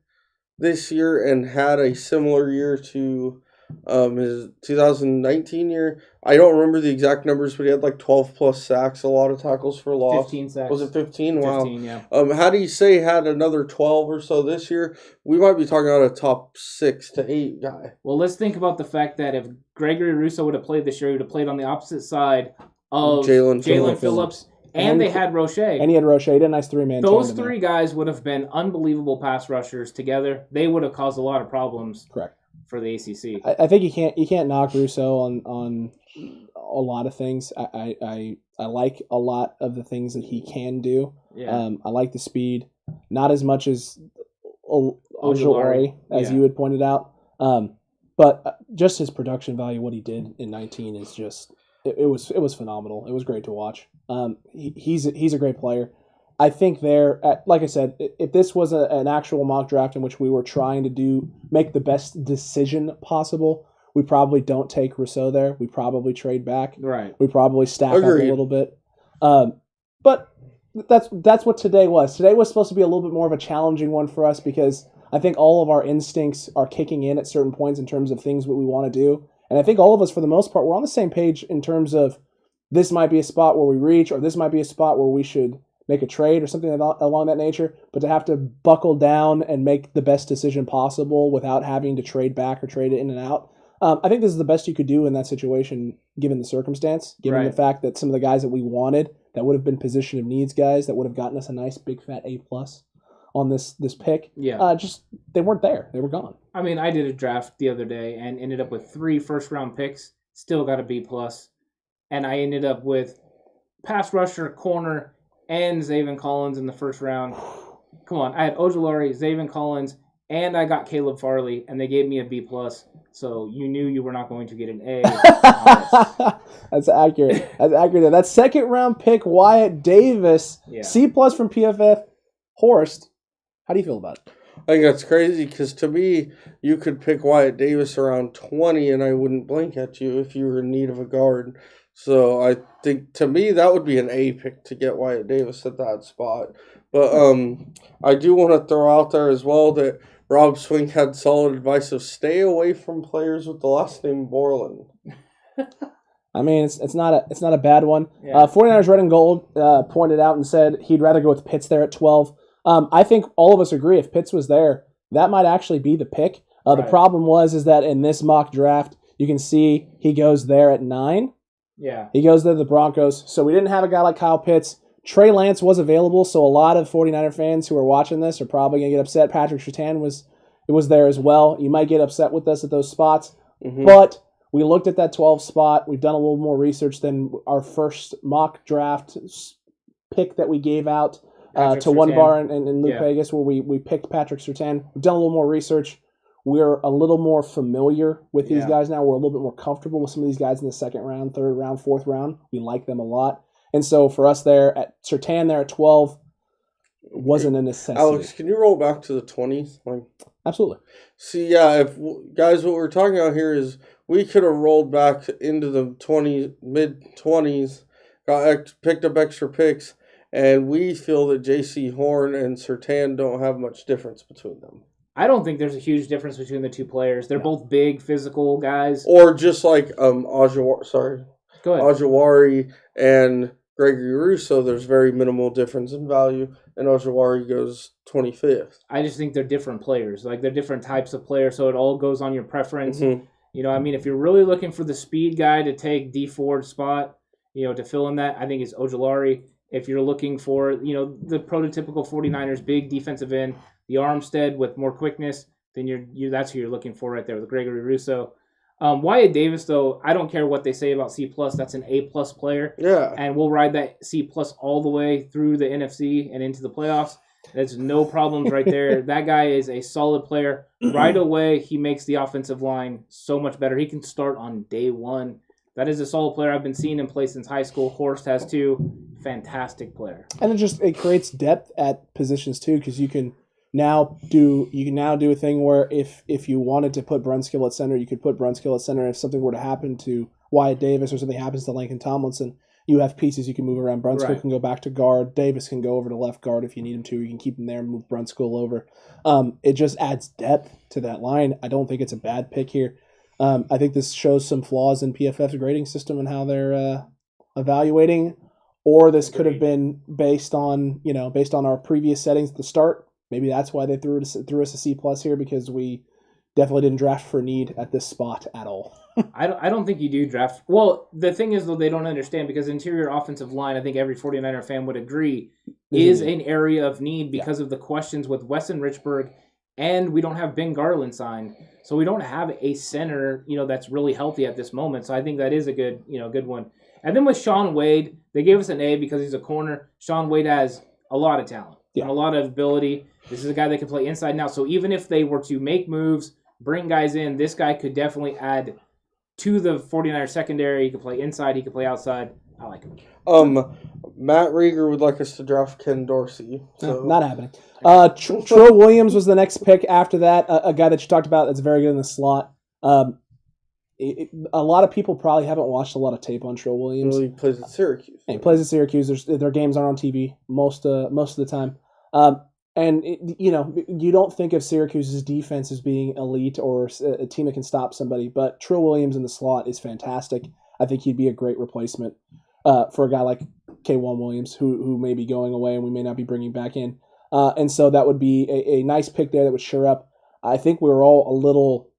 this year and had a similar year to his 2019 year, I don't remember the exact numbers, but he had like 12 plus sacks, a lot of tackles for loss. 15 sacks. Was it 15? Wow. 15, yeah. Had he had another 12 or so this year, we might be talking about a top 6 to 8 guy. Well, let's think about the fact that if Gregory Rousseau would have played this year, he would have played on the opposite side of Jalen Phillips. And they had Roche. And he had Roche. He had a nice 3-man Those 3 guys would have been unbelievable pass rushers together. They would have caused a lot of problems. Correct. For the ACC. I think you can't knock Rousseau on a lot of things. I like a lot of the things that he can do. Yeah. I like the speed, not as much as Ojulari, as you had pointed out. But just his production value, what he did in 19 is just it was phenomenal. It was great to watch. He's a great player. I think like I said, if this was an actual mock draft in which we were trying to make the best decision possible, we probably don't take Rousseau there. We probably trade back. Right. We probably stack up a little bit. But that's what today was. Today was supposed to be a little bit more of a challenging one for us because I think all of our instincts are kicking in at certain points in terms of things that we want to do. And I think all of us, for the most part, we're on the same page in terms of this might be a spot where we reach, or this might be a spot where we should make a trade or something along that nature. But to have to buckle down and make the best decision possible without having to trade back or trade it in and out, I think this is the best you could do in that situation, given the circumstance, given the fact that some of the guys that we wanted that would have been position of needs guys that would have gotten us a nice big fat A+ on this pick. Yeah. Just they weren't there. They were gone. I mean, I did a draft the other day and ended up with 3 first-round picks, still got a B+, and I ended up with pass rusher, corner, and Zaven Collins in the first round. Come on, I had Ojulari, Zaven Collins, and I got Caleb Farley, and they gave me a B+. So you knew you were not going to get an A. That's accurate. That second-round pick, Wyatt Davis, C+ from PFF, Horst. How do you feel about it? I think that's crazy because to me, you could pick Wyatt Davis around 20 and I wouldn't blink at you if you were in need of a guard. So I think to me that would be an A pick to get Wyatt Davis at that spot. But I do want to throw out there as well that Rob Swink had solid advice of stay away from players with the last name Borland. I mean, it's not a bad one. Yeah. 49ers Red and Gold pointed out and said he'd rather go with Pitts there at 12. I think all of us agree if Pitts was there, that might actually be the pick. The problem is that in this mock draft, you can see he goes there at 9. Yeah. He goes there to the Broncos. So we didn't have a guy like Kyle Pitts. Trey Lance was available, so a lot of 49er fans who are watching this are probably going to get upset. Patrick Surtain was there as well. You might get upset with us at those spots. Mm-hmm. But we looked at that 12 spot. We've done a little more research than our first mock draft pick that we gave out to One Bar and Luke Vegas, where we picked Patrick Surtain. We've done a little more research. We're a little more familiar with these guys now. We're a little bit more comfortable with some of these guys in the second round, third round, fourth round. We like them a lot. And so for us there, at Surtain there at 12, wasn't a necessity. Alex, can you roll back to the 20s? Absolutely. See, guys, what we're talking about here is we could have rolled back into the mid-20s, picked up extra picks, and we feel that J.C. Horn and Surtain don't have much difference between them. I don't think there's a huge difference between the two players. They're both big, physical guys. Or just like Ojulari and Gregory Rousseau, there's very minimal difference in value, and Ojulari goes 25th. I just think they're different players. Like, they're different types of players, so it all goes on your preference. Mm-hmm. You know, I mean, if you're really looking for the speed guy to take D Ford's spot, you know, to fill in that, I think it's Ojulari. If you're looking for, you know, the prototypical 49ers big defensive end, the Armstead with more quickness, then that's who you're looking for right there with Gregory Rousseau. Wyatt Davis, though, I don't care what they say about C+. That's an A+ player. Yeah. And we'll ride that C+ all the way through the NFC and into the playoffs. There's no problems right there. That guy is a solid player. Right away, he makes the offensive line so much better. He can start on day one. That is a solid player. I've been seeing him play since high school. Horst has too. Fantastic player. And it creates depth at positions too, because you can now do a thing where if you wanted to put Brunskill at center, you could put Brunskill at center. If something were to happen to Wyatt Davis or something happens to Lincoln Tomlinson, you have pieces you can move around. Brunskill can go back to guard. Davis can go over to left guard if you need him to. You can keep him there and move Brunskill over. It just adds depth to that line. I don't think it's a bad pick here. I think this shows some flaws in PFF's grading system and how they're evaluating. Or this could have been based on our previous settings at the start. Maybe that's why they threw us a C+ here, because we definitely didn't draft for need at this spot at all. I don't think you do draft. Well, the thing is, though, they don't understand, because interior offensive line, I think every 49er fan would agree, is an area of need because of the questions with Wesson Richburg and we don't have Ben Garland signed. So we don't have a center, that's really healthy at this moment. So I think that is a good one. And then with Shaun Wade, they gave us an A because he's a corner. Shaun Wade has a lot of talent and a lot of ability. This is a guy that can play inside now. So even if they were to make moves, bring guys in, this guy could definitely add to the 49ers secondary. He could play inside. He could play outside. I like him. Matt Rieger would like us to draft Ken Dorsey. So. Not happening. Trill Williams was the next pick after that, a guy that you talked about that's very good in the slot. A lot of people probably haven't watched a lot of tape on Trill Williams. He plays at Syracuse. He plays at Syracuse. Their games aren't on TV most of the time. You don't think of Syracuse's defense as being elite or a team that can stop somebody, but Trill Williams in the slot is fantastic. I think he'd be a great replacement for a guy like K1 Williams, who may be going away and we may not be bringing back in. And so that would be a nice pick there that would shore up. I think we were all a little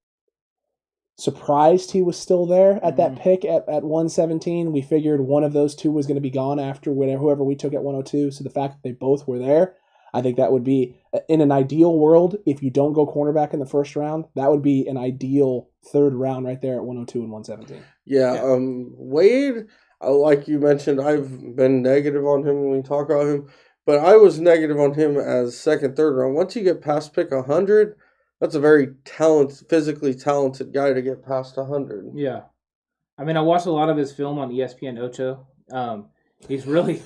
surprised he was still there at that pick at 117. We figured one of those two was going to be gone after whoever we took at 102. So the fact that they both were there, I think that would be, in an ideal world, if you don't go cornerback in the first round, that would be an ideal third round right there at 102 and 117. Yeah. Wade, like you mentioned, I've been negative on him when we talk about him, but I was negative on him as second, third round. Once you get past pick 100, that's a very physically talented guy to get past 100. Yeah. I mean, I watched a lot of his film on ESPN Ocho. He's really...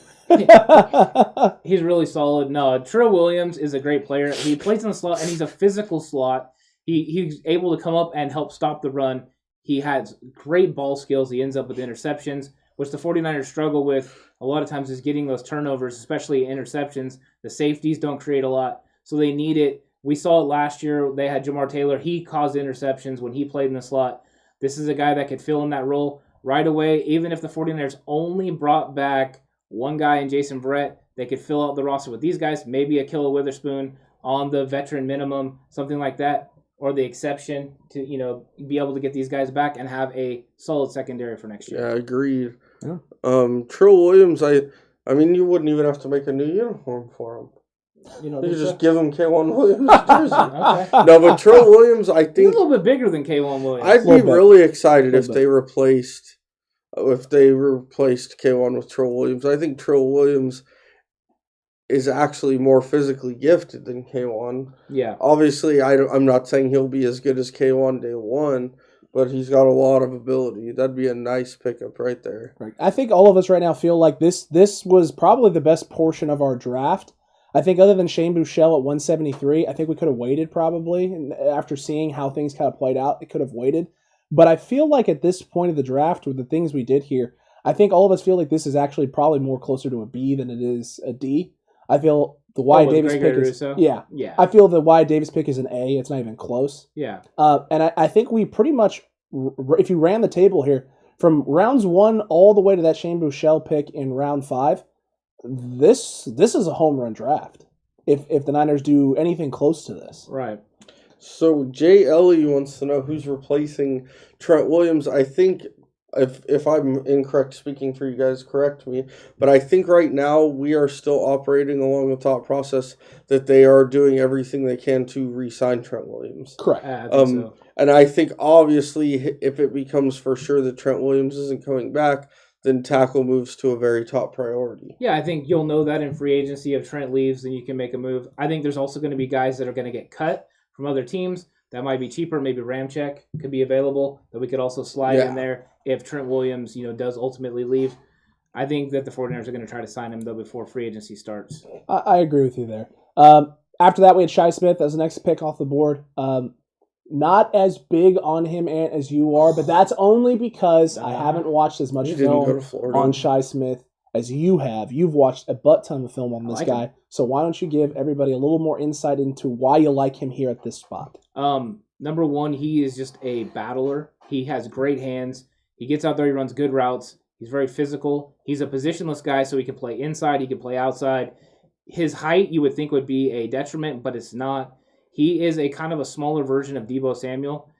he's really solid. No, Trill Williams is a great player. He plays in the slot, and he's a physical slot. He's able to come up and help stop the run. He has great ball skills. He ends up with interceptions, which the 49ers struggle with a lot of times is getting those turnovers, especially interceptions. The safeties don't create a lot, so they need it. We saw it last year. They had Jamar Taylor. He caused interceptions when he played in the slot. This is a guy that could fill in that role right away. Even if the 49ers only brought back one guy in Jason Verrett, they could fill out the roster with these guys, maybe a Killa Witherspoon on the veteran minimum, something like that, or the exception to, be able to get these guys back and have a solid secondary for next year. Yeah, agreed. Yeah. Trill Williams, I mean, you wouldn't even have to make a new uniform for him. You could just give him K1 Williams' jersey. Okay. No, but Trill Williams, I think... He's a little bit bigger than K1 Williams. I'd be really excited if they replaced K1 with Trill Williams. I think Trill Williams is actually more physically gifted than K1. Yeah. Obviously, I'm not saying he'll be as good as K1 day one, but he's got a lot of ability. That'd be a nice pickup right there. Right. I think all of us right now feel like this was probably the best portion of our draft. I think other than Shane Buechele at 173, I think we could have waited probably. And after seeing how things kind of played out, it could have waited. But I feel like at this point of the draft, with the things we did here, I think all of us feel like this is actually probably more closer to a B than it is a D. I feel the Wyatt Davis pick is... Yeah. I feel the Wyatt Davis pick is an A. It's not even close. Yeah. And I think we pretty much, if you ran the table here, from rounds 1 all the way to that Shane Buechele pick in round 5, this is a home run draft. If the Niners do anything close to this. Right. So Jay Ellie wants to know who's replacing Trent Williams. I think, if I'm incorrect speaking for you guys, correct me, but I think right now we are still operating along the thought process that they are doing everything they can to re-sign Trent Williams. Correct. I think so. And I think obviously if it becomes for sure that Trent Williams isn't coming back, then tackle moves to a very top priority. Yeah, I think you'll know that in free agency. If Trent leaves, then you can make a move. I think there's also going to be guys that are going to get cut from other teams that might be cheaper. Maybe Ramczyk could be available that we could also slide in there if Trent Williams, does ultimately leave. I think that the 49ers are going to try to sign him, though, before free agency starts. I agree with you there. After that, we had Shi Smith as the next pick off the board. Not as big on him as you are, but that's only because I haven't watched as much film on Shi Smith as you have. You've watched a butt ton of film on this guy. Him. So why don't you give everybody a little more insight into why you like him here at this spot? Number one, he is just a battler. He has great hands. He gets out there. He runs good routes. He's very physical. He's a positionless guy, so he can play inside. He can play outside. His height, you would think, would be a detriment, but it's not. He is a kind of a smaller version of Deebo Samuel.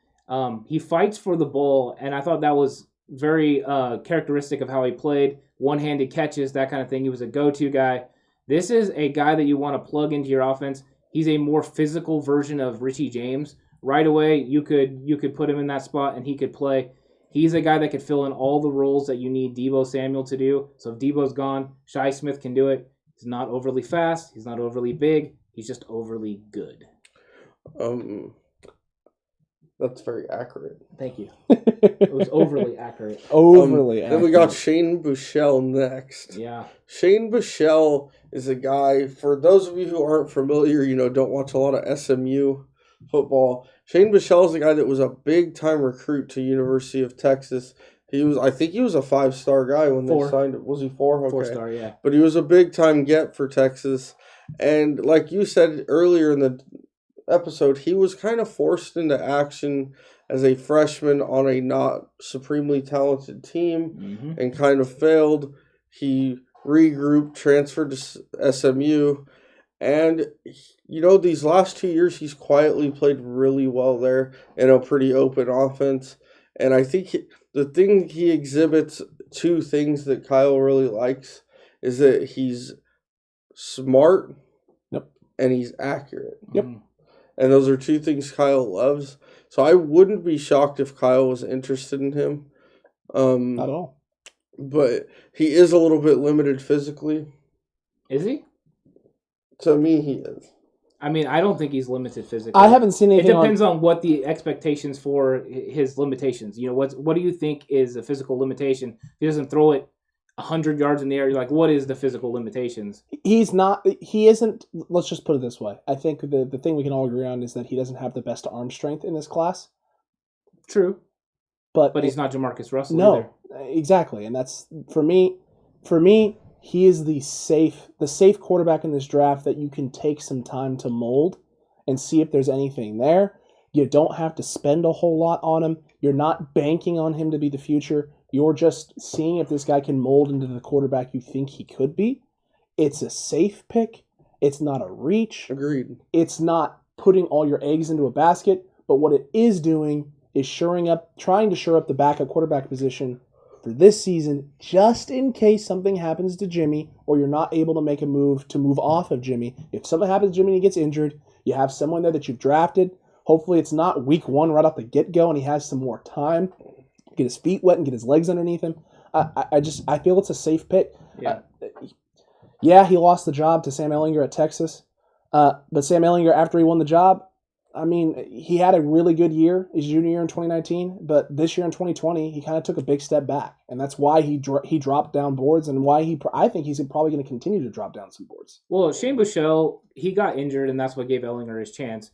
He fights for the ball, and I thought that was very characteristic of how he played. One-handed catches, that kind of thing. He was a go-to guy. This is a guy that you want to plug into your offense. He's a more physical version of Richie James. Right away, you could put him in that spot and he could play. He's a guy that could fill in all the roles that you need Deebo Samuel to do. So if Deebo's gone, Shi Smith can do it. He's not overly fast. He's not overly big. He's just overly good. That's very accurate. Thank you. It was overly accurate. Overly accurate. Then we got Shane Buechele next. Yeah. Shane Buechele is a guy, for those of you who aren't familiar, don't watch a lot of SMU football. Shane Buechele is a guy that was a big-time recruit to University of Texas. I think he was a 5-star guy when they signed him. Was he 4? Okay. 4-star, yeah. But he was a big-time get for Texas. And like you said earlier in the episode, he was kind of forced into action as a freshman on a not supremely talented team and kind of failed. He regrouped, transferred to SMU, and these last 2 years he's quietly played really well there in a pretty open offense. And I think the thing he exhibits, 2 things that Kyle really likes, is that he's smart and he's accurate. Yep. And those are 2 things Kyle loves. So I wouldn't be shocked if Kyle was interested in him. Not at all. But he is a little bit limited physically. Is he? To me, he is. I mean, I don't think he's limited physically. I haven't seen anything. It depends on what the expectations for his limitations. What do you think is a physical limitation? If he doesn't throw it 100 yards in the air, you're like, what is the physical limitations? He isn't, let's just put it this way. I think the thing we can all agree on is that he doesn't have the best arm strength in this class. True. But he's not Jamarcus Russell either. Exactly. And that's, for me, he is the safe quarterback in this draft that you can take some time to mold and see if there's anything there. You don't have to spend a whole lot on him. You're not banking on him to be the future. You're just seeing if this guy can mold into the quarterback you think he could be. It's a safe pick. It's not a reach. Agreed. It's not putting all your eggs into a basket. But what it is doing is trying to shore up the backup quarterback position for this season, just in case something happens to Jimmy or you're not able to make a move to move off of Jimmy. If something happens to Jimmy and he gets injured, you have someone there that you've drafted. Hopefully it's not week 1 right off the get-go and he has some more time. Get his feet wet and get his legs underneath him. I feel it's a safe pick. Yeah. He lost the job to Sam Ehlinger at Texas. But Sam Ehlinger, after he won the job, I mean, he had a really good year his junior year in 2019, but this year in 2020, he kind of took a big step back, and that's why he dropped down boards, and why I think he's probably going to continue to drop down some boards. Well, Shane Buechele, he got injured, and that's what gave Ehlinger his chance.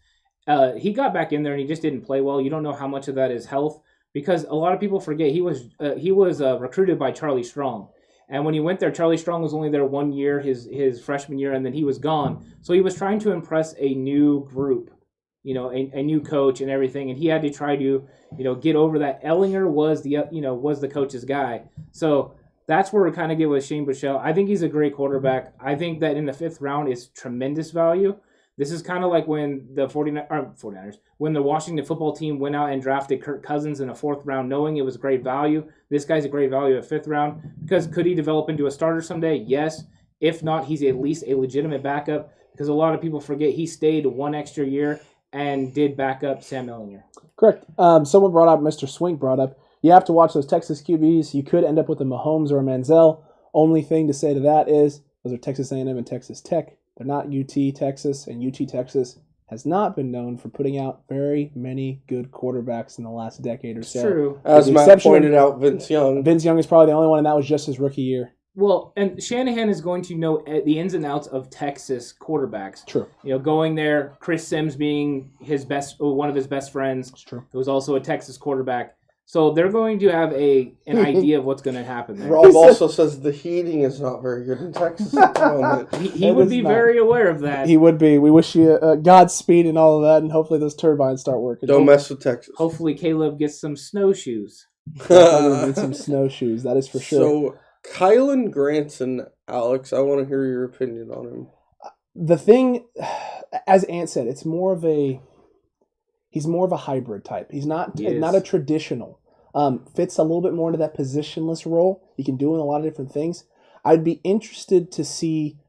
He got back in there, and he just didn't play well. You don't know how much of that is health, because a lot of people forget he was recruited by Charlie Strong. And when he went there, Charlie Strong was only there 1 year, his freshman year, and then he was gone. So he was trying to impress a new group, a new coach and everything, and he had to try to, get over that. Ehlinger was the coach's guy. So that's where we kind of get with Shane Buechele. I think he's a great quarterback. I think that in the 5th round is tremendous value. This is kind of like when the 49ers, when the Washington football team went out and drafted Kirk Cousins in a 4th round, knowing it was great value. This guy's a great value at 5th round because could he develop into a starter someday? Yes. If not, he's at least a legitimate backup because a lot of people forget he stayed 1 extra year and did back up Sam Ehlinger. Correct. Someone brought up, Mr. Swink brought up, you have to watch those Texas QBs. You could end up with a Mahomes or a Manziel. Only thing to say to that is those are Texas A&M and Texas Tech. They're not UT Texas, and UT Texas has not been known for putting out very many good quarterbacks in the last decade or so. True. As Matt pointed out, Vince Young. Vince Young is probably the only one, and that was just his rookie year. Well, and Shanahan is going to know the ins and outs of Texas quarterbacks. True. Going there, Chris Sims being one of his best friends. It's true. Who was also a Texas quarterback. So they're going to have an idea of what's going to happen there. Rob also says the heating is not very good in Texas at the moment. He would be very aware of that. He would be. We wish you Godspeed and all of that, and hopefully those turbines start working. Don't mess with Texas. Hopefully Caleb gets some snowshoes. Need some snowshoes, that is for sure. So, Kylan Granson, Alex, I want to hear your opinion on him. The thing, as Ant said, he's more of a hybrid type. He's not a traditional. Fits a little bit more into that positionless role. He can do in a lot of different things. I'd be interested to see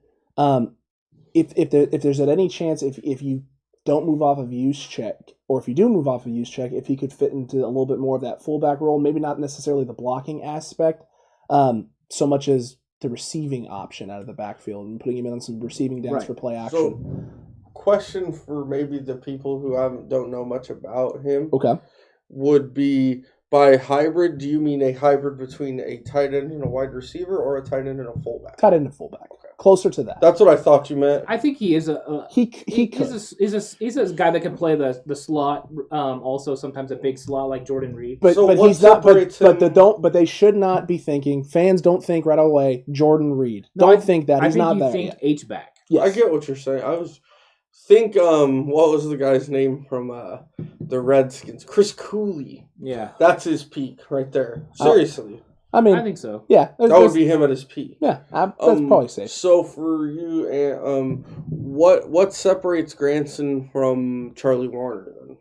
if there's at any chance if you don't move off of Juszczyk, or if you do move off of Juszczyk, if he could fit into a little bit more of that fullback role, maybe not necessarily the blocking aspect, so much as the receiving option out of the backfield and putting him in on some receiving downs for play action. So, question for maybe the people who don't know much about him. Okay. Would be, by hybrid, do you mean a hybrid between a tight end and a wide receiver, or a tight end and a fullback? Tight end and fullback. Okay. Closer to that. That's what I thought you meant. I think he is he's a guy that can play the slot. Also sometimes a big slot like Jordan Reed. But So but what he's not. separates him- But they should not be thinking. Fans don't think right away. Jordan Reed. Don't think that he's not there think yet. H-back. Yes. I get what you're saying. What was the guy's name from the Redskins? Chris Cooley. Yeah, That's his peak right there. Seriously. I mean, I think so. yeah, That would be him at his peak. yeah. That's probably safe. So for you, what separates Granson from Charlie Warner then?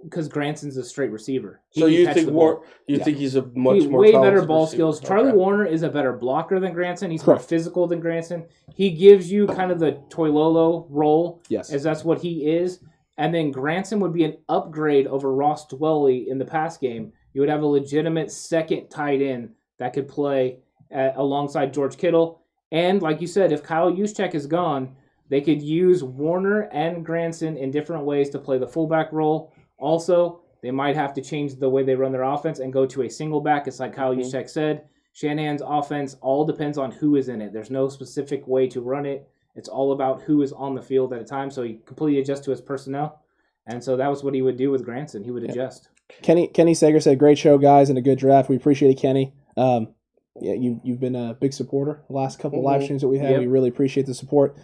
Because Granson's a straight receiver. So He you can catch think the ball. think he's a much He's more way talented better ball receiver? skills. Charlie Okay. Warner is a better blocker than Granson. He's more Correct. physical than Granson. He gives you kind of the Toilolo role, Yes. as that's what he is. And then Granson would be an upgrade over Ross Dwelley in the pass game. You would have a legitimate second tight end that could play alongside George Kittle. And like you said, if Kyle Juszczyk is gone, they could use Warner and Granson in different ways to play the fullback role. Also, they might have to change the way they run their offense and go to a single back. It's like Kyle Juszczyk said. Shanahan's offense all depends on who is in it. There's no specific way to run it. It's all about who is on the field at a time. So he completely adjusts to his personnel. And so that was what he would do with Granson. He would adjust. Kenny Sager said, "Great show, guys, and a good draft. We appreciate it, Kenny." Yeah, you've been a big supporter the last couple of live streams that we had. Yep. We really appreciate the support.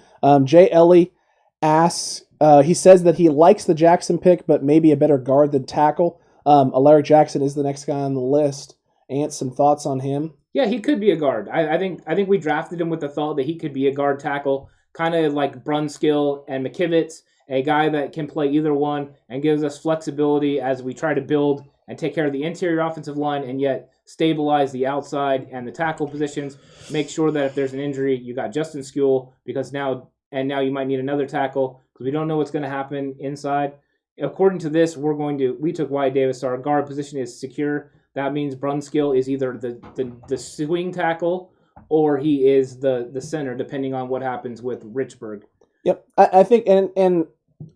Jay Ellie asks, he says that he likes the Jackson pick, but maybe a better guard than tackle. Alaric Jackson is the next guy on the list. Ant, some thoughts on him? Yeah, he could be a guard. I think we drafted him with the thought that he could be a guard tackle, kind of like Brunskill and McKivitz, a guy that can play either one and gives us flexibility as we try to build and take care of the interior offensive line and yet stabilize the outside and the tackle positions. Make sure that if there's an injury, you got Justin Skule because now you might need another tackle because we don't know what's going to happen inside. According to this, we took Wyatt Davis. So our guard position is secure. That means Brunskill is either the swing tackle or he is the center, depending on what happens with Richburg. Yep, I think, and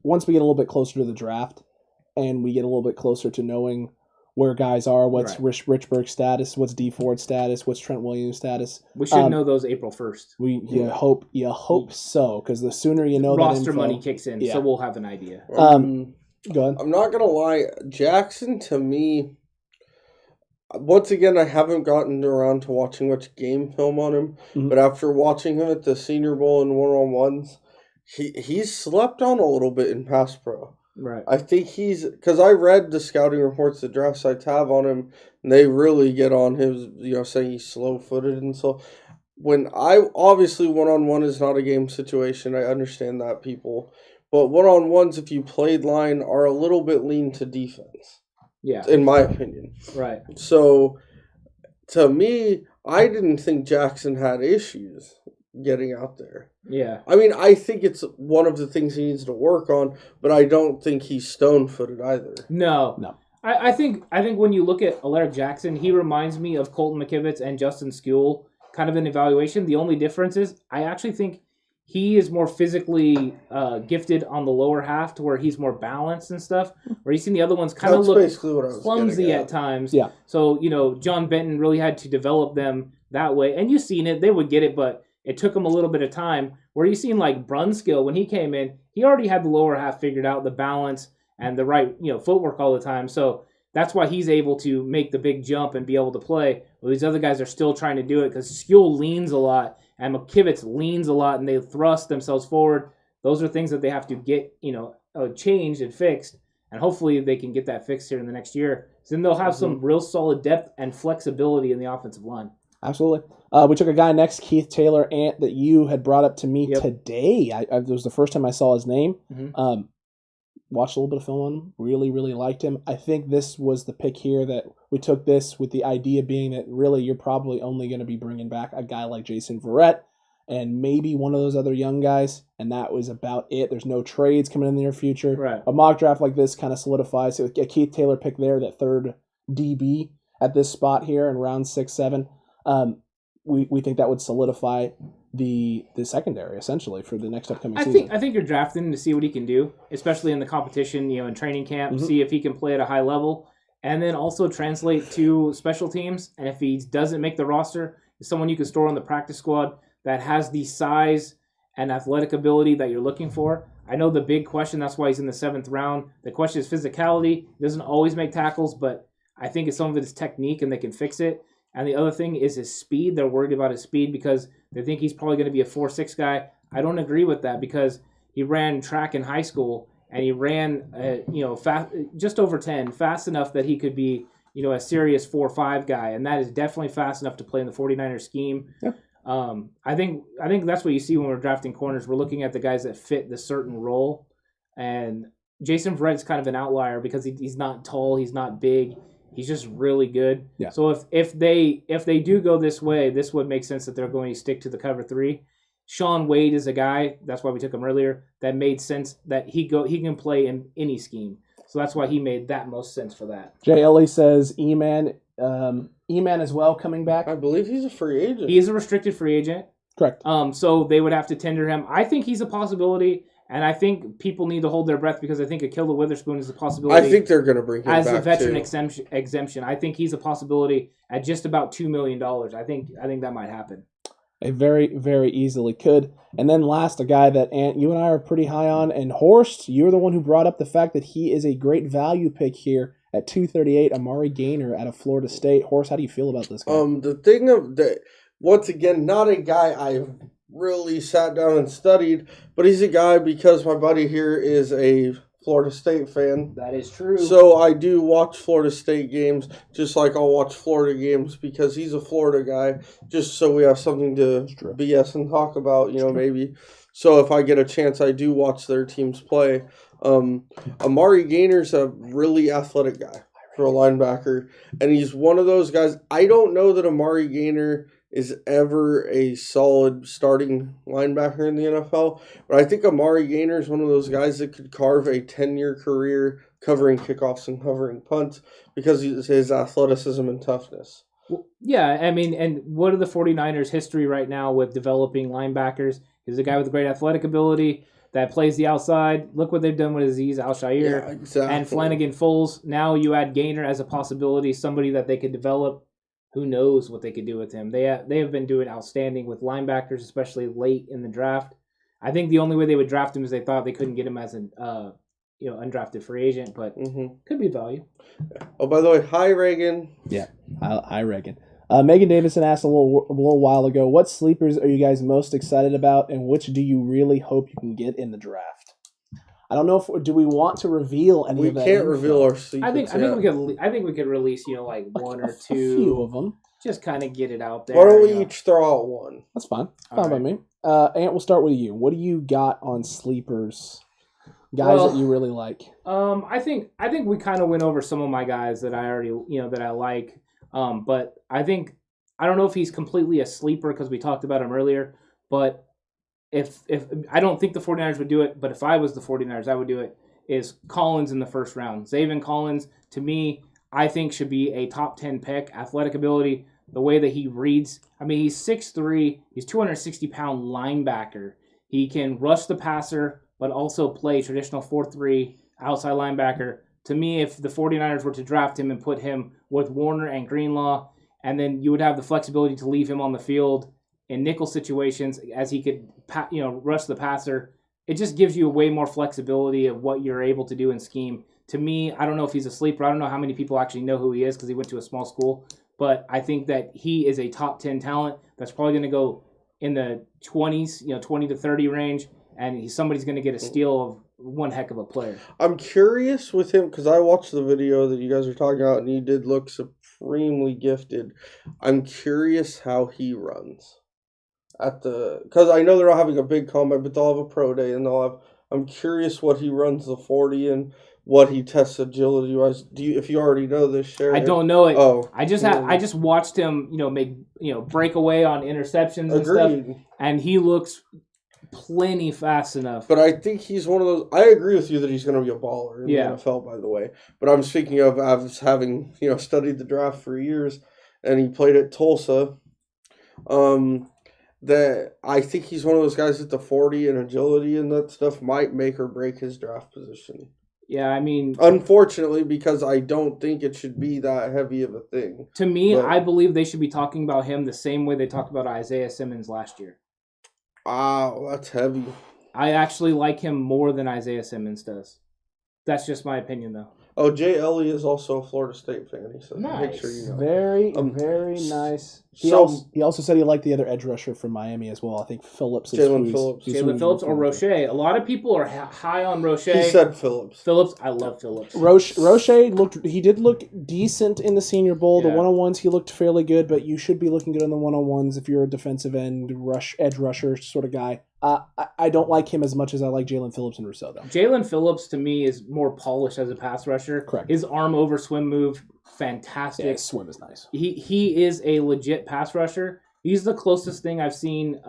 once we get a little bit closer to the draft, and we get a little bit closer to knowing where guys are, what's Richburg's status, what's D Ford's status, what's Trent Williams' status. We should know those April 1st. You hope so, because the sooner you know roster that info, money kicks in, so we'll have an idea. Go ahead. I'm not gonna lie, Jackson to me. Once again, I haven't gotten around to watching much game film on him, but after watching him at the Senior Bowl and one-on-ones, he's slept on a little bit in pass pro. Right. I think because I read the scouting reports the draft sites have on him, and they really get on him, saying he's slow-footed and so. When obviously one-on-one is not a game situation, I understand that, people, but one-on-ones, if you played line, are a little bit lean to defense. Yeah. In my opinion. Right. So, to me, I didn't think Jackson had issues getting out there. Yeah. I mean, I think it's one of the things he needs to work on, but I don't think he's stone-footed either. No. I think when you look at Alaric Jackson, he reminds me of Colton McKivitz and Justin Skule, kind of an evaluation. The only difference is I actually think he is more physically gifted on the lower half to where he's more balanced and stuff. Where you've seen the other ones kind of look basically what I was clumsy getting at times. Yeah. So, John Benton really had to develop them that way. And you've seen it. They would get it, but it took them a little bit of time. Where you've seen like Brunskill, when he came in, he already had the lower half figured out, the balance and the right footwork all the time. So that's why he's able to make the big jump and be able to play. Well, these other guys are still trying to do it because Skule leans a lot and McKivitz leans a lot and they thrust themselves forward. Those are things that they have to get, changed and fixed. And hopefully they can get that fixed here in the next year. So then they'll have some real solid depth and flexibility in the offensive line. Absolutely. We took a guy next, Keith Taylor, Ant, that you had brought up to me today. It was the first time I saw his name. Watched a little bit of film on him. Really, really liked him. I think this was the pick here that we took this with the idea being that really you're probably only going to be bringing back a guy like Jason Verrett. and maybe one of those other young guys, and that was about it. There's no trades coming in the near future. Right. A mock draft like this kind of solidifies. So a Keith Taylor pick there, that third DB at this spot here in round 6, 7. We think that would solidify the secondary essentially for the next upcoming season. I think you're drafting him to see what he can do, especially in the competition, in training camp, see if he can play at a high level, and then also translate to special teams. And if he doesn't make the roster, he's someone you can store on the practice squad that has the size and athletic ability that you're looking for. I know the big question, that's why he's in the 7th round. The question is physicality. He doesn't always make tackles, but I think it's some of it is technique, and they can fix it. And the other thing is his speed. They're worried about his speed because they think he's probably going to be a 4.6 guy. I don't agree with that because he ran track in high school and he ran, fast, just over 10, fast enough that he could be, a serious 4.5 guy. And that is definitely fast enough to play in the 49ers scheme. Yeah. I think that's what you see when we're drafting corners. We're looking at the guys that fit the certain role. And Jason Verrett's kind of an outlier because he's not tall, he's not big. He's just really good. Yeah. So if they do go this way, this would make sense that they're going to stick to the cover 3. Sean Wade is a guy, that's why we took him earlier, that made sense that he can play in any scheme. So that's why he made that most sense for that. Jay Ellie says E-Man as well coming back. I believe he's a free agent. He is a restricted free agent. Correct. So they would have to tender him. I think he's a possibility. And I think people need to hold their breath because I think Akilla Witherspoon is a possibility. I think they're going to bring him as back a veteran too. exemption. I think he's a possibility at just about $2 million. I think that might happen. It very, very easily could. And then last, a guy that Ant, you and I are pretty high on, and Horst, you're the one who brought up the fact that he is a great value pick here at 238, Amari Gaynor out of Florida State. Horst, how do you feel about this guy? The thing of the once again, not a guy I've really sat down and studied, but he's a guy because my buddy here is a Florida State fan. That is true. So I do watch Florida State games, just like I'll watch Florida games because he's a Florida guy, just so we have something to BS and talk about, maybe. So if I get a chance, I do watch their teams play. Amari Gaynor's a really athletic guy for a linebacker, and he's one of those guys. I don't know that Amari Gaynor is ever a solid starting linebacker in the NFL. But I think Amari Gaynor is one of those guys that could carve a 10-year career covering kickoffs and covering punts because of his athleticism and toughness. Yeah, I mean, and what are the 49ers' history right now with developing linebackers? He's a guy with great athletic ability that plays the outside. Look what they've done with Azeez Al-Shaair and Flanagan Foles. Now you add Gaynor as a possibility, somebody that they could develop. Who knows what they could do with him? They have been doing outstanding with linebackers, especially late in the draft. I think the only way they would draft him is they thought they couldn't get him as an undrafted free agent, but could be value. Oh, by the way, hi Reagan. Yeah, hi Reagan. Megan Davison asked a little while ago, what sleepers are you guys most excited about, and which do you really hope you can get in the draft? I don't know do we want to reveal any of that? We can't reveal our secrets. I think we could release one or two. A few of them. Just kind of get it out there. Why don't we each throw out one? That's fine. Fine by me. Ant, we'll start with you. What do you got on sleepers? Guys that you really like. I think we kind of went over some of my guys that I already that I like. But I don't know if he's completely a sleeper because we talked about him earlier, but if I don't think the 49ers would do it, but if I was the 49ers, I would do it, is Collins in the first round. Zaven Collins, to me, I think should be a top 10 pick. Athletic ability, the way that he reads. I mean, he's 6'3", he's 260-pound linebacker. He can rush the passer, but also play traditional 4-3 outside linebacker. To me, if the 49ers were to draft him and put him with Warner and Greenlaw, and then you would have the flexibility to leave him on the field in nickel situations as he could, rush the passer. It just gives you a way more flexibility of what you're able to do in scheme. To me, I don't know if he's a sleeper. I don't know how many people actually know who he is because he went to a small school. But I think that he is a top 10 talent that's probably going to go in the 20s, 20 to 30 range. And somebody's going to get a steal of one heck of a player. I'm curious with him because I watched the video that you guys are talking about, and he did look supremely gifted. I'm curious how he runs because I know they're not having a big combine, but they'll have a pro day, and I'm curious what he runs the 40 in. what he tests agility wise. If you already know this, share I it. don't know it. Oh, I just watched him, make break away on interceptions and stuff, and he looks plenty fast enough. But I think he's one of those. I agree with you that he's going to be a baller in the NFL, by the way. But I'm speaking of as having studied the draft for years, and he played at Tulsa. That I think he's one of those guys at the 40 and agility and that stuff might make or break his draft position. Yeah, I mean... Unfortunately, because I don't think it should be that heavy of a thing. To me, I believe they should be talking about him the same way they talked about Isaiah Simmons last year. Wow, that's heavy. I actually like him more than Isaiah Simmons does. That's just my opinion, though. Oh, Jay Ellie is also a Florida State fan. He said, nice. Make sure you know. Very nice. He also said he liked the other edge rusher from Miami as well. I think Phillips. Jalen Phillips. Jalen Phillips or Roche. A lot of people are high on Roche. He said Phillips. I love Phillips. Roche did look decent in the Senior Bowl. The one-on-ones, he looked fairly good, but you should be looking good on the one-on-ones if you're a defensive end, edge rusher sort of guy. I don't like him as much as I like Jalen Phillips and Rousseau, though. Jalen Phillips, to me, is more polished as a pass rusher. Correct. His arm over swim move, fantastic. Yeah, his swim is nice. He is a legit pass rusher. He's the closest thing I've seen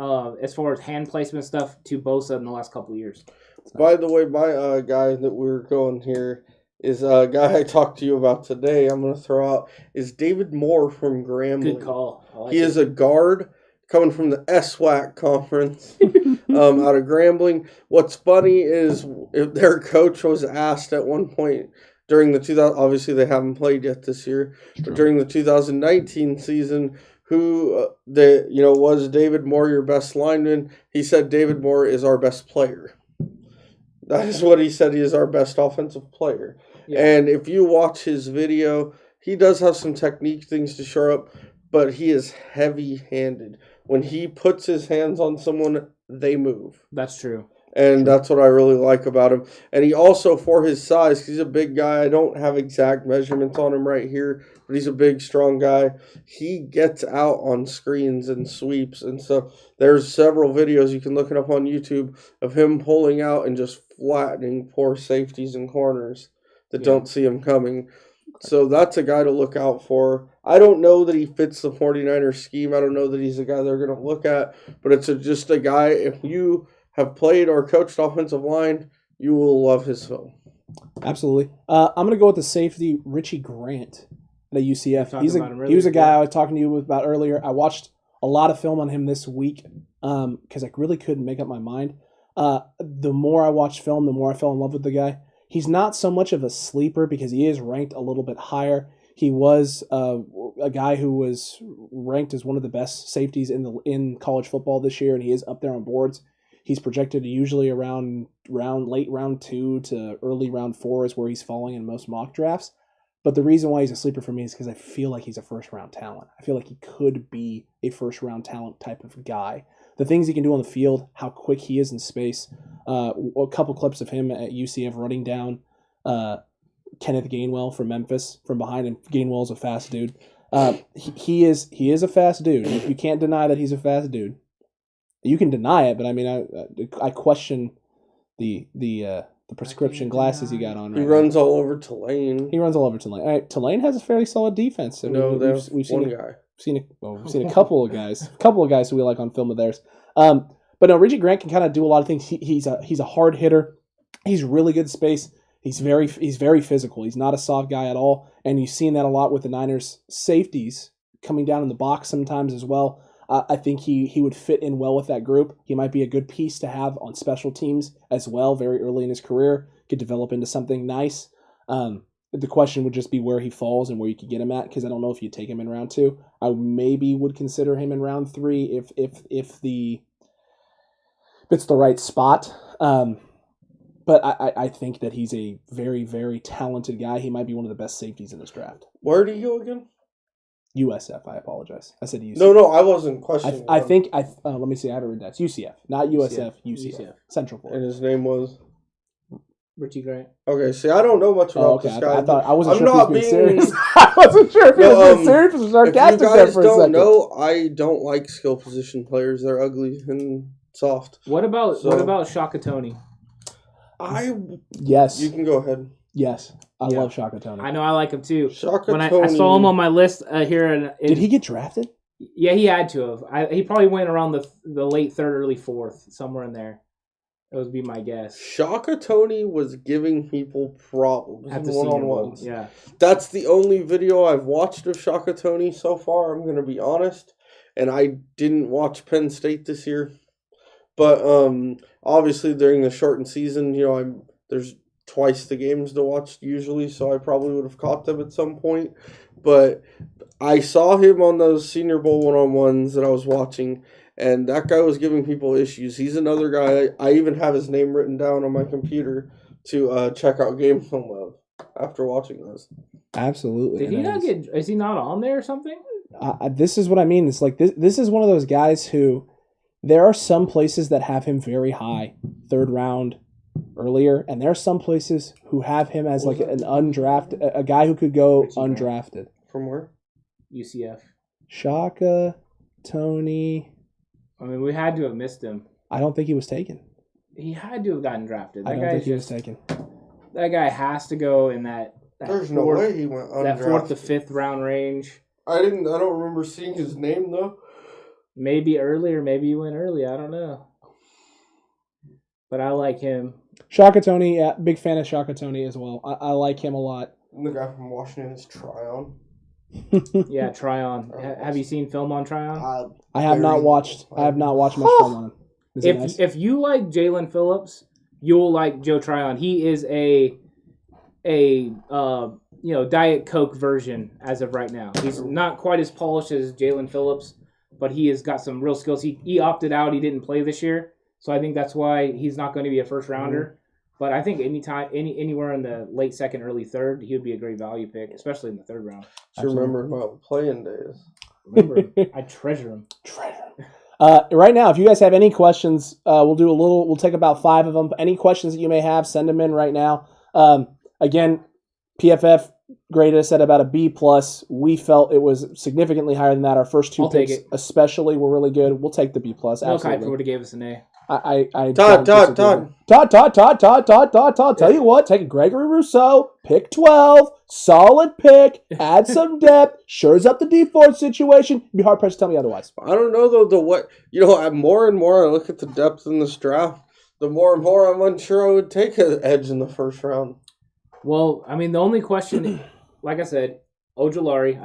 as far as hand placement stuff to Bosa in the last couple of years. By the way, my guy that we're going here is a guy I talked to you about today. I'm going to throw out is David Moore from Grambling. Good call. He is a guard coming from the SWAC conference out of Grambling. What's funny is their coach was asked at one point during the 2000. Obviously, they haven't played yet this year, but during the 2019 season, who was David Moore your best lineman? He said David Moore is our best player. That is what he said. He is our best offensive player. Yeah. And if you watch his video, he does have some technique things to shore up, but he is heavy-handed. When he puts his hands on someone, they move. That's true. And that's what I really like about him. And he also, for his size, he's a big guy. I don't have exact measurements on him right here, but he's a big, strong guy. He gets out on screens and sweeps and stuff. There's several videos, you can look it up on YouTube, of him pulling out and just flattening poor safeties and corners that don't see him coming. So that's a guy to look out for. I don't know that he fits the 49ers scheme. I don't know that he's a guy they're going to look at, but it's just a guy, if you have played or coached offensive line, you will love his film. Absolutely. I'm going to go with the safety, Richie Grant at UCF. He was a guy I was talking to you about earlier. I watched a lot of film on him this week because I really couldn't make up my mind. The more I watched film, the more I fell in love with the guy. He's not so much of a sleeper because he is ranked a little bit higher. He was a guy who was ranked as one of the best safeties in college football this year, and he is up there on boards. He's projected usually around late round 2 to early round 4 is where he's falling in most mock drafts. But the reason why he's a sleeper for me is because I feel like he's a first-round talent. I feel like he could be a first-round talent type of guy. The things he can do on the field, how quick he is in space. A couple clips of him at UCF running down Kenneth Gainwell from Memphis from behind him. Gainwell's a fast dude. He is a fast dude. You can't deny that he's a fast dude. You can deny it, but I mean, I question the prescription glasses he got on. He runs all over Tulane. All right, Tulane has a fairly solid defense. We've seen a couple of guys who we like on film of theirs. But no, Richie Grant can kind of do a lot of things. He's a hard hitter. He's really good space. He's very physical. He's not a soft guy at all, and you've seen that a lot with the Niners safeties coming down in the box sometimes as well. I think he would fit in well with that group. He might be a good piece to have on special teams as well very early in his career. Could develop into something nice. The question would just be where he falls and where you could get him at, because I don't know if you take him in round 2. I maybe would consider him in round 3 if it's the right spot. But I think that he's a very, very talented guy. He might be one of the best safeties in this draft. Where do you go again? USF. I apologize. I said UCF. No, I wasn't questioning. I think let me see. I have it written down. It's UCF, not USF. UCF. Central Florida. And his name was Richie Grant. Okay, see, I don't know much about this guy. I wasn't sure if he was being serious. I wasn't sure if he was being serious or sarcastic there for a second. If you guys don't know, I don't like skill position players. They're ugly and soft. What about Shaka Toney? Yes. You can go ahead. Yes, I Yeah. love Shaka Tony. I know I like him too. Shaka When I Tony. saw him on my list here, Did he get drafted? Yeah, he had to have. He probably went around the late third, early fourth, somewhere in there. That would be my guess. Shaka Tony was giving people problems At in the Senior Bowl, one-on-ones. yeah. That's the only video I've watched of Shaka Tony so far, I'm going to be honest. And I didn't watch Penn State this year. But obviously during the shortened season, there's twice the games to watch usually, so I probably would have caught them at some point. But I saw him on those Senior Bowl one-on-ones that I was watching, and that guy was giving people issues. He's another guy. I even have his name written down on my computer to check out game film of after watching those. Absolutely. Did he not get? Is he not on there or something? This is what I mean. It's like this is one of those guys who there are some places that have him very high, third round, earlier, and there are some places who have him as like an undrafted, a guy who could go undrafted. From where? UCF. Shaka Tony. I mean, we had to have missed him. I don't think he was taken. He had to have gotten drafted. I don't think he was taken. That guy has to go in that. There's no way he went undrafted. That 4th to 5th round range. I don't remember seeing his name though. Maybe early, or maybe he went early. I don't know. But I like him. Shaka Tony, yeah, big fan of Shaka Tony as well. I like him a lot. And the guy from Washington is Tryon. Yeah, Tryon. Have you seen film on Tryon? I have not watched much film on him. If you like Jalen Phillips, you'll like Joe Tryon. He is a Diet Coke version as of right now. He's not quite as polished as Jalen Phillips, but he has got some real skills. He opted out. He didn't play this year, so I think that's why he's not going to be a first rounder. Mm-hmm. But I think anywhere in the late second, early third, he would be a great value pick, especially in the third round. I remember my playing days. Remember him. I treasure him. Right now, if you guys have any questions, we'll take about 5 of them. Any questions that you may have, send them in right now. Again, PFF graded us at about a B+. We felt it was significantly higher than that. Our first 2 picks especially were really good. We'll take the B+. No, Kuiper would have gave us an A. Todd. Tell you what, take Gregory Rousseau, pick 12, solid pick, add some depth, shores up the D4 situation. You'd be hard pressed to tell me otherwise. I don't know though. More and more I look at the depth in this draft, the more and more I'm unsure I would take an edge in the first round. Well, I mean, the only question, like I said, Ojulari,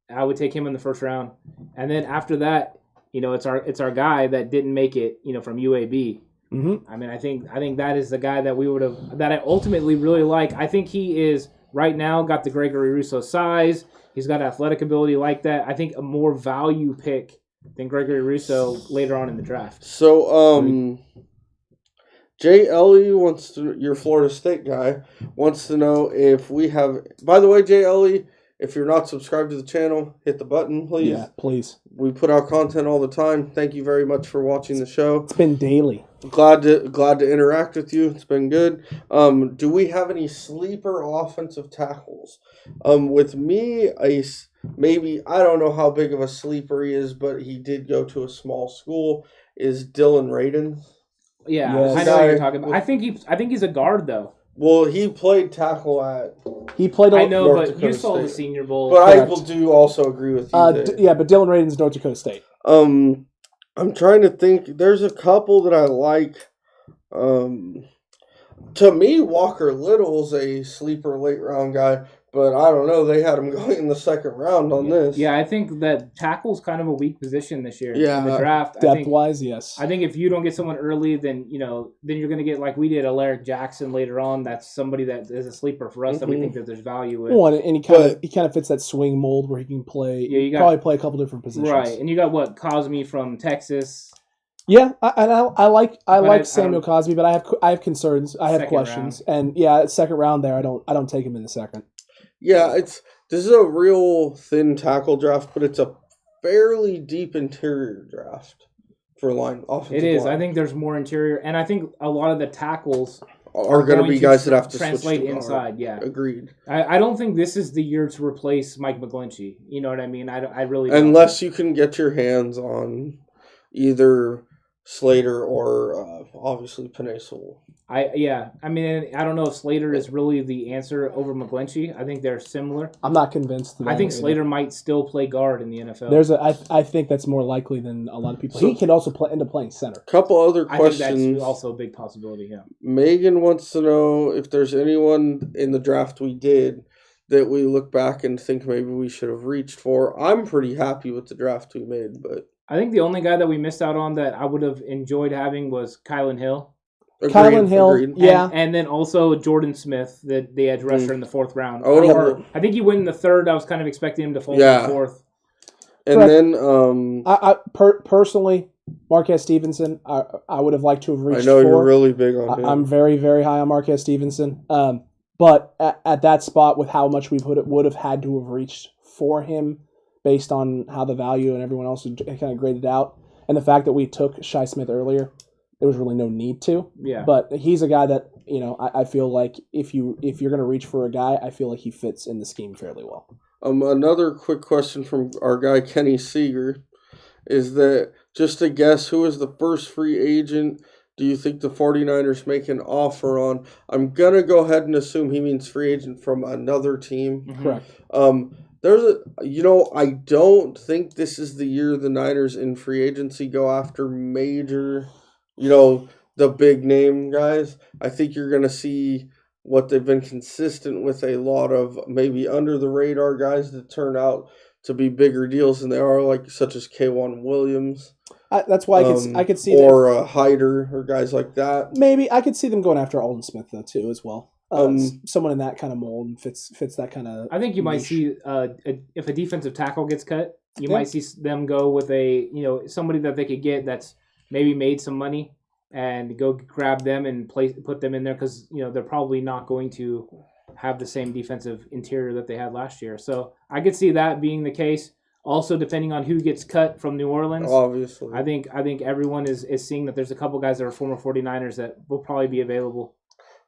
I would take him in the first round, and then after that, it's our guy that didn't make it, from UAB. Mm-hmm. I mean, I think that is the guy that I ultimately really like. I think he is right now got the Gregory Rousseau size. He's got athletic ability like that. I think a more value pick than Gregory Rousseau later on in the draft. So, Jay Ellie your Florida State guy, wants to know if we have. By the way, Jay Ellie, if you're not subscribed to the channel, hit the button, please. Yeah, please. We put out content all the time. Thank you very much for watching the show. It's been daily. Glad to interact with you. It's been good. Do we have any sleeper offensive tackles? With me, maybe, I don't know how big of a sleeper he is, but he did go to a small school, is Dylan Radin. Yeah, yes. I know what you're talking about. I think he's a guard though. Well, he played tackle at. He played. I know, North but Dakota you saw State. the Senior Bowl. But correct. I do also agree with you. Yeah, but Dylan Radin's North Dakota State. I'm trying to think. There's a couple that I like. To me, Walker Little's a sleeper late round guy, but I don't know. They had him going in the second round on this. Yeah, I think that tackle's kind of a weak position this year in the draft. Depth-wise, yes. I think if you don't get someone early, then you're going to get like we did, Alaric Jackson later on. That's somebody that is a sleeper for us that we think that there's value in. Well, and he kind of fits that swing mold where he can play. Yeah, probably play a couple different positions. Right, and you got Cosme from Texas. Yeah, I like Samuel Cosme, but I have concerns. I have questions, round. And second round there, I don't take him in the second. Yeah, this is a real thin tackle draft, but it's a fairly deep interior draft for offensive line. It is. I think there's more interior, and I think a lot of the tackles are going to be guys that have to translate switch to inside. Yeah, agreed. I don't think this is the year to replace Mike McGlinchey. You know what I mean? I really unless you can get your hands on either Slater or obviously Penei Sewell. I mean, I don't know if Slater is really the answer over McGlinchey. I think they're similar. I'm not convinced. I think Slater might still play guard in the NFL. I think that's more likely than a lot of people. He can also end up playing center. Couple other questions. I think that's also a big possibility. Yeah. Megan wants to know if there's anyone in the draft we did that we look back and think maybe we should have reached for. I'm pretty happy with the draft we made, but I think the only guy that we missed out on that I would have enjoyed having was Kylan Hill. Agreed. Yeah. And then also Jordan Smith, the edge rusher in the 4th round. I think he went in the 3rd. I was kind of expecting him to fall in the 4th. And then I personally, Marquez Stevenson, I would have liked to have reached for. I know you're really big on him. I'm very, very high on Marquez Stevenson. But at that spot, with how much we would have had to have reached for him based on how the value and everyone else kind of graded out, and the fact that we took Shi Smith earlier, there was really no need to. Yeah. But he's a guy that, I feel like if you're going to reach for a guy, I feel like he fits in the scheme fairly well. Another quick question from our guy Kenny Seeger is that just to guess, who is the first free agent do you think the 49ers make an offer on? I'm going to go ahead and assume he means free agent from another team. Mm-hmm. Correct. I don't think this is the year the Niners in free agency go after major, the big name guys. I think you're going to see what they've been consistent with, a lot of maybe under the radar guys that turn out to be bigger deals than they are, like such as K'Wan Williams. That's why I could see or Hyder or guys like that. Maybe I could see them going after Alden Smith though too as well. Someone in that kind of mold and fits that kind of. I think you might see if a defensive tackle gets cut, you might see them go with somebody that they could get that's maybe made some money and go grab them and put them in there because they're probably not going to have the same defensive interior that they had last year. So I could see that being the case. Also, depending on who gets cut from New Orleans, obviously, I think everyone is seeing that there's a couple guys that are former 49ers that will probably be available.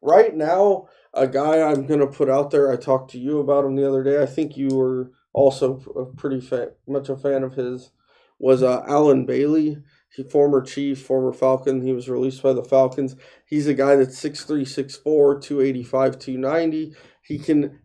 Right now, a guy I'm going to put out there, I talked to you about him the other day. I think you were also much a fan of his, was Alan Bailey. He former Chief, former Falcon. He was released by the Falcons. He's a guy that's 6'3", 6'4", 285, 290.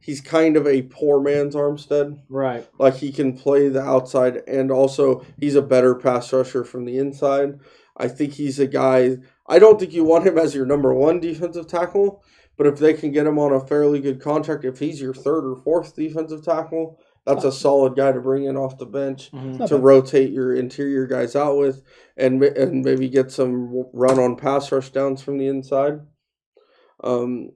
He's kind of a poor man's Armstead. Right. Like he can play the outside, and also he's a better pass rusher from the inside. I think he's a guy. I don't think you want him as your number one defensive tackle, but if they can get him on a fairly good contract, if he's your 3rd or 4th defensive tackle, that's a solid guy to bring in off the bench to rotate your interior guys out with, and maybe get some run on pass rush downs from the inside. And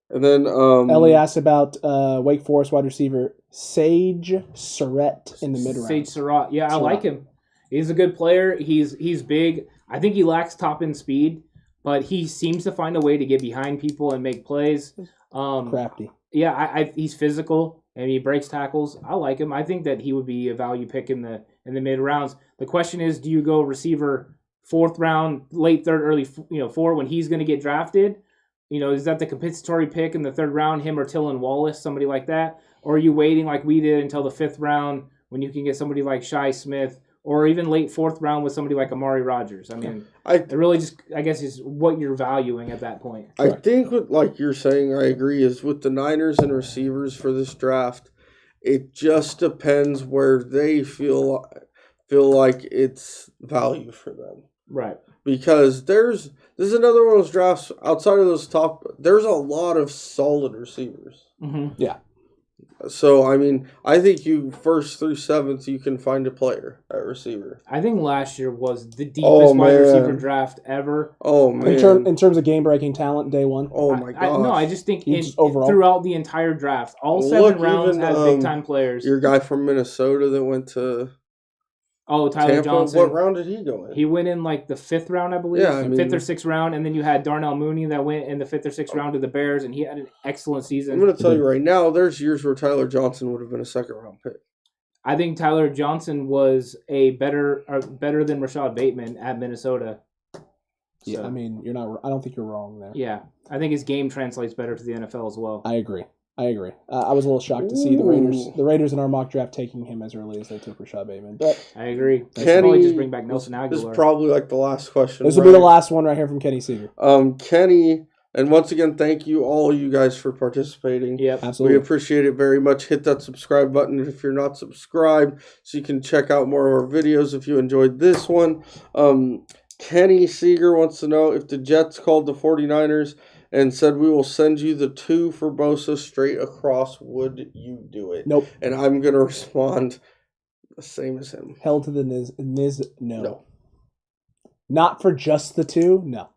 then Ellie asked about Wake Forest wide receiver Sage Surratt in the mid-round. Sage Surratt. Yeah, I like him. He's a good player. He's big. I think he lacks top-end speed, but he seems to find a way to get behind people and make plays. Crafty. Yeah, he's physical and he breaks tackles. I like him. I think that he would be a value pick in the mid rounds. The question is, do you go receiver 4th round, late 3rd, early 4 when he's going to get drafted? Is that the compensatory pick in the 3rd round, him or Tylan Wallace, somebody like that? Or are you waiting like we did until the 5th round when you can get somebody like Shi Smith, or even late 4th round with somebody like Amari Rodgers? I mean, it really just, I guess, is what you're valuing at that point. I think what, like you're saying, I agree, is with the Niners and receivers for this draft, it just depends where they feel like it's value for them. Right. Because this is another one of those drafts, outside of those top, there's a lot of solid receivers. Mm-hmm. Yeah. So, I mean, I think 1st through 7th, you can find a player at receiver. I think last year was the deepest wide receiver draft ever. Oh, man. In terms of game-breaking talent, day one? Oh, my God. I just think overall, throughout the entire draft, all 7 rounds had big-time players. Your guy from Minnesota that went to Tyler Tampa, Johnson. what round did he go in? He went in like the 5th round, I believe. Yeah, 5th or 6th round. And then you had Darnell Mooney that went in the 5th or 6th round to the Bears, and he had an excellent season. I'm going to tell you right now, there's years where Tyler Johnson would have been a 2nd-round pick. I think Tyler Johnson was better than Rashad Bateman at Minnesota. Yeah, I mean, I don't think you're wrong there. Yeah, I think his game translates better to the NFL as well. I agree. I agree. I was a little shocked to see the Raiders in our mock draft taking him as early as they took Rashad Bateman. But I agree. They Kenny, probably just bring back Nelson Aguilar. This is probably like the last question. This will be the last one right here from Kenny Seeger. Kenny, and once again, thank you all you guys for participating. Yep, absolutely. We appreciate it very much. Hit that subscribe button if you're not subscribed, so you can check out more of our videos if you enjoyed this one. Kenny Seeger wants to know if the Jets called the 49ers and said, we will send you the 2 for Bosa straight across, would you do it? Nope. And I'm going to respond the same as him. Hell to the Niz, no. Not for just the 2, no.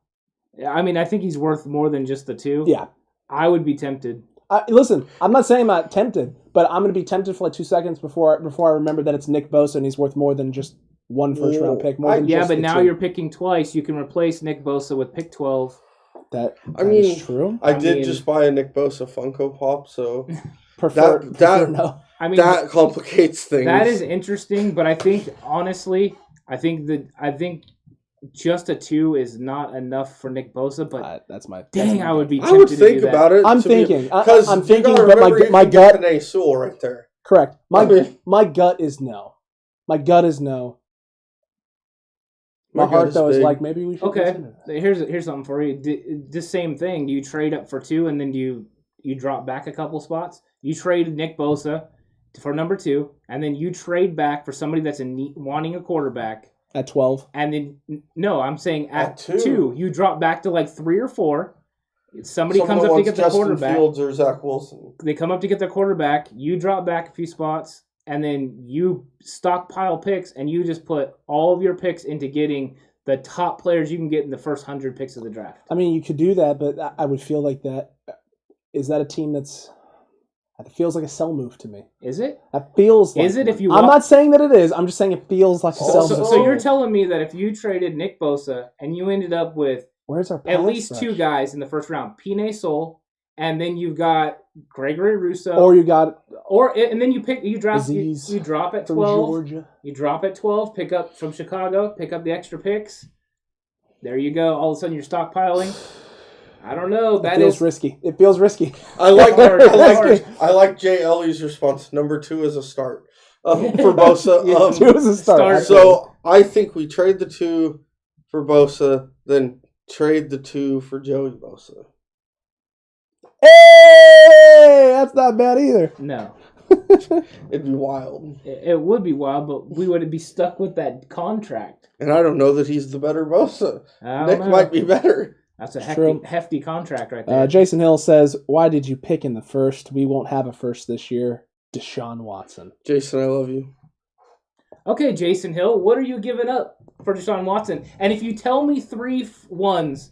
I mean, I think he's worth more than just the 2. Yeah. I would be tempted. Listen, I'm not saying I'm not tempted, but I'm going to be tempted for like 2 seconds before I remember that it's Nick Bosa and he's worth more than just one first-round pick. But now you're picking twice. You can replace Nick Bosa with pick 12. That is true. I did just buy a Nick Bosa Funko Pop, so prefer no. I mean, that complicates things. That is interesting, but I think honestly, I think just a 2 is not enough for Nick Bosa. But I would be tempted I would to think do about that. it. I'm thinking, but my gut. Penei Sewell right there. Correct. My gut is no. My gut is no. My heart, though, is like, maybe we should. Okay, here's something for you. This same thing. Do you trade up for 2 and then you drop back a couple spots? You trade Nick Bosa for number 2, and then you trade back for somebody that's wanting a quarterback at 12. And then no, I'm saying at 2, you drop back to like 3 or 4. Somebody comes up to get the quarterback. Fields or Zach Wilson. They come up to get their quarterback. You drop back a few spots. And then you stockpile picks, and you just put all of your picks into getting the top players you can get in the first 100 picks of the draft. I mean, you could do that, but I would feel like that. Is that a team that feels like a sell move to me? Is it? That feels like Is it? I'm not saying that it is. I'm just saying it feels like a sell move. So you're telling me that if you traded Nick Bosa and you ended up with at least 2 guys in the first round, Penei Sewell, and then you've got Gregory Rousseau, and then you drop at 12. Georgia. You drop at 12, pick up from Chicago, pick up the extra picks. There you go. All of a sudden you're stockpiling. I don't know. That feels risky. It feels risky. I like Jay Ellie's response. Number 2 is a start for Bosa. 2 is a start. So I think we trade the 2 for Bosa, then trade the 2 for Joey Bosa. Hey, that's not bad either. No. It'd be wild. It would be wild, but we would be stuck with that contract. And I don't know that he's the better Bosa. Nick might be better. That's a hefty contract right there. Jason Hill says, why did you pick in the first? We won't have a first this year. Deshaun Watson. Jason, I love you. Okay, Jason Hill, what are you giving up for Deshaun Watson? And if you tell me 3 1s,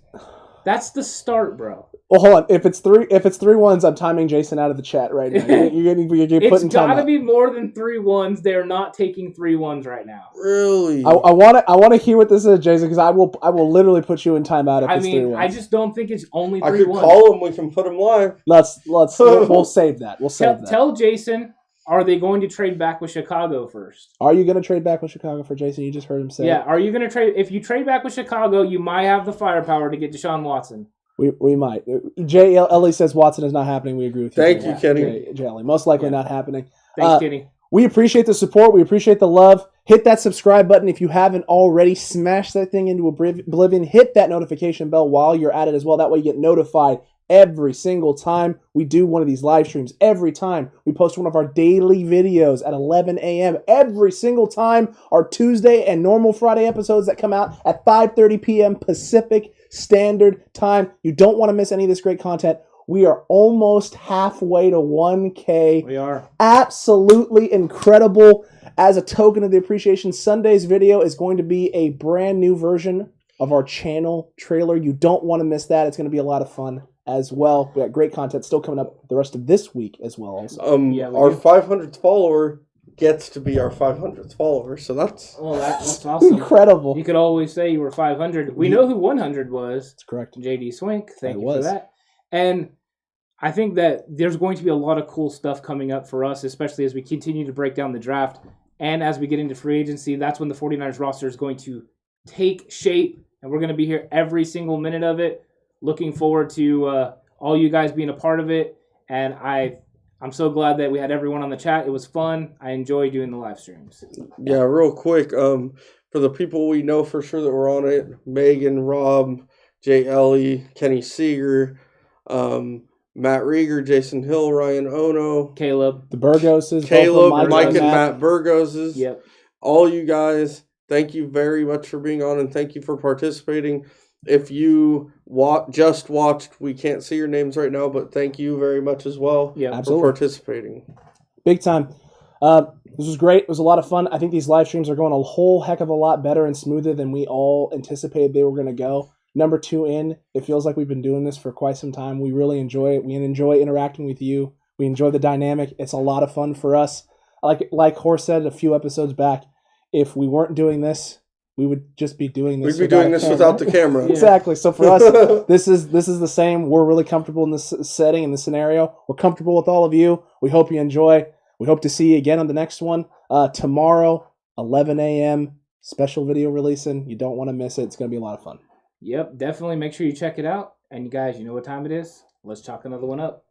that's the start, bro. Well, hold on. If it's 3 1s, I'm timing Jason out of the chat right now. You're putting time. It's got to be more than 3 1s. They're not taking 3 1s right now. Really? I want to hear what this is, Jason, because I will literally put you in timeout if it's 3 1s. I just don't think it's only 3 1s. I could call him. We can put him live. We'll save that. Tell Jason. Are they going to trade back with Chicago first? Are you going to trade back with Chicago for Jason? You just heard him say. Yeah. Are you going to trade? If you trade back with Chicago, you might have the firepower to get Deshaun Watson. We might. J. Ellie says Watson is not happening. We agree with you. Thank you, Kenny. J. Ellie. Most likely not happening. Thanks, Kenny. We appreciate the support. We appreciate the love. Hit that subscribe button if you haven't already. Smash that thing into oblivion. Hit that notification bell while you're at it as well. That way you get notified every single time we do one of these live streams. Every time we post one of our daily videos at 11 a.m. Every single time our Tuesday and normal Friday episodes that come out at 5:30 p.m. Pacific Standard Time. You don't want to miss any of this great content. We are almost halfway to 1K. We are. Absolutely incredible. As a token of the appreciation, Sunday's video is going to be a brand new version of our channel trailer. You don't want to miss that. It's going to be a lot of fun as well. We got great content still coming up the rest of this week as well. Also, our 500th follower gets to be our 500th follower, so that's awesome. Incredible. You could always say you were 500. We know who 100 was. That's correct. JD Swink. Thank you for that. And I think that there's going to be a lot of cool stuff coming up for us, especially as we continue to break down the draft and as we get into free agency. That's when the 49ers roster is going to take shape, and we're going to be here every single minute of it. Looking forward to all you guys being a part of it. And I'm so glad that we had everyone on the chat. It was fun. I enjoy doing the live streams. Yeah, real quick. For the people we know for sure that were on it, Megan, Rob, Jay Ellie, Kenny Seeger, Matt Rieger, Jason Hill, Ryan Ono, Caleb. The Burgoses. Caleb, Mike and Matt Burgoses. Yep. All you guys, thank you very much for being on, and thank you for participating. If you just watched, we can't see your names right now, but thank you very much as well for participating. Big time. This was great. It was a lot of fun. I think these live streams are going a whole heck of a lot better and smoother than we all anticipated they were going to go. Number 2 in, it feels like we've been doing this for quite some time. We really enjoy it. We enjoy interacting with you. We enjoy the dynamic. It's a lot of fun for us. Like Horst said a few episodes back, if we weren't doing this, we would just be doing this. We'd be doing this without the camera. Exactly. So for us, this is the same. We're really comfortable in this setting, in this scenario. We're comfortable with all of you. We hope you enjoy. We hope to see you again on the next one. Tomorrow, 11 a.m., special video releasing. You don't want to miss it. It's going to be a lot of fun. Yep, definitely make sure you check it out. And you guys, you know what time it is? Let's chalk another one up.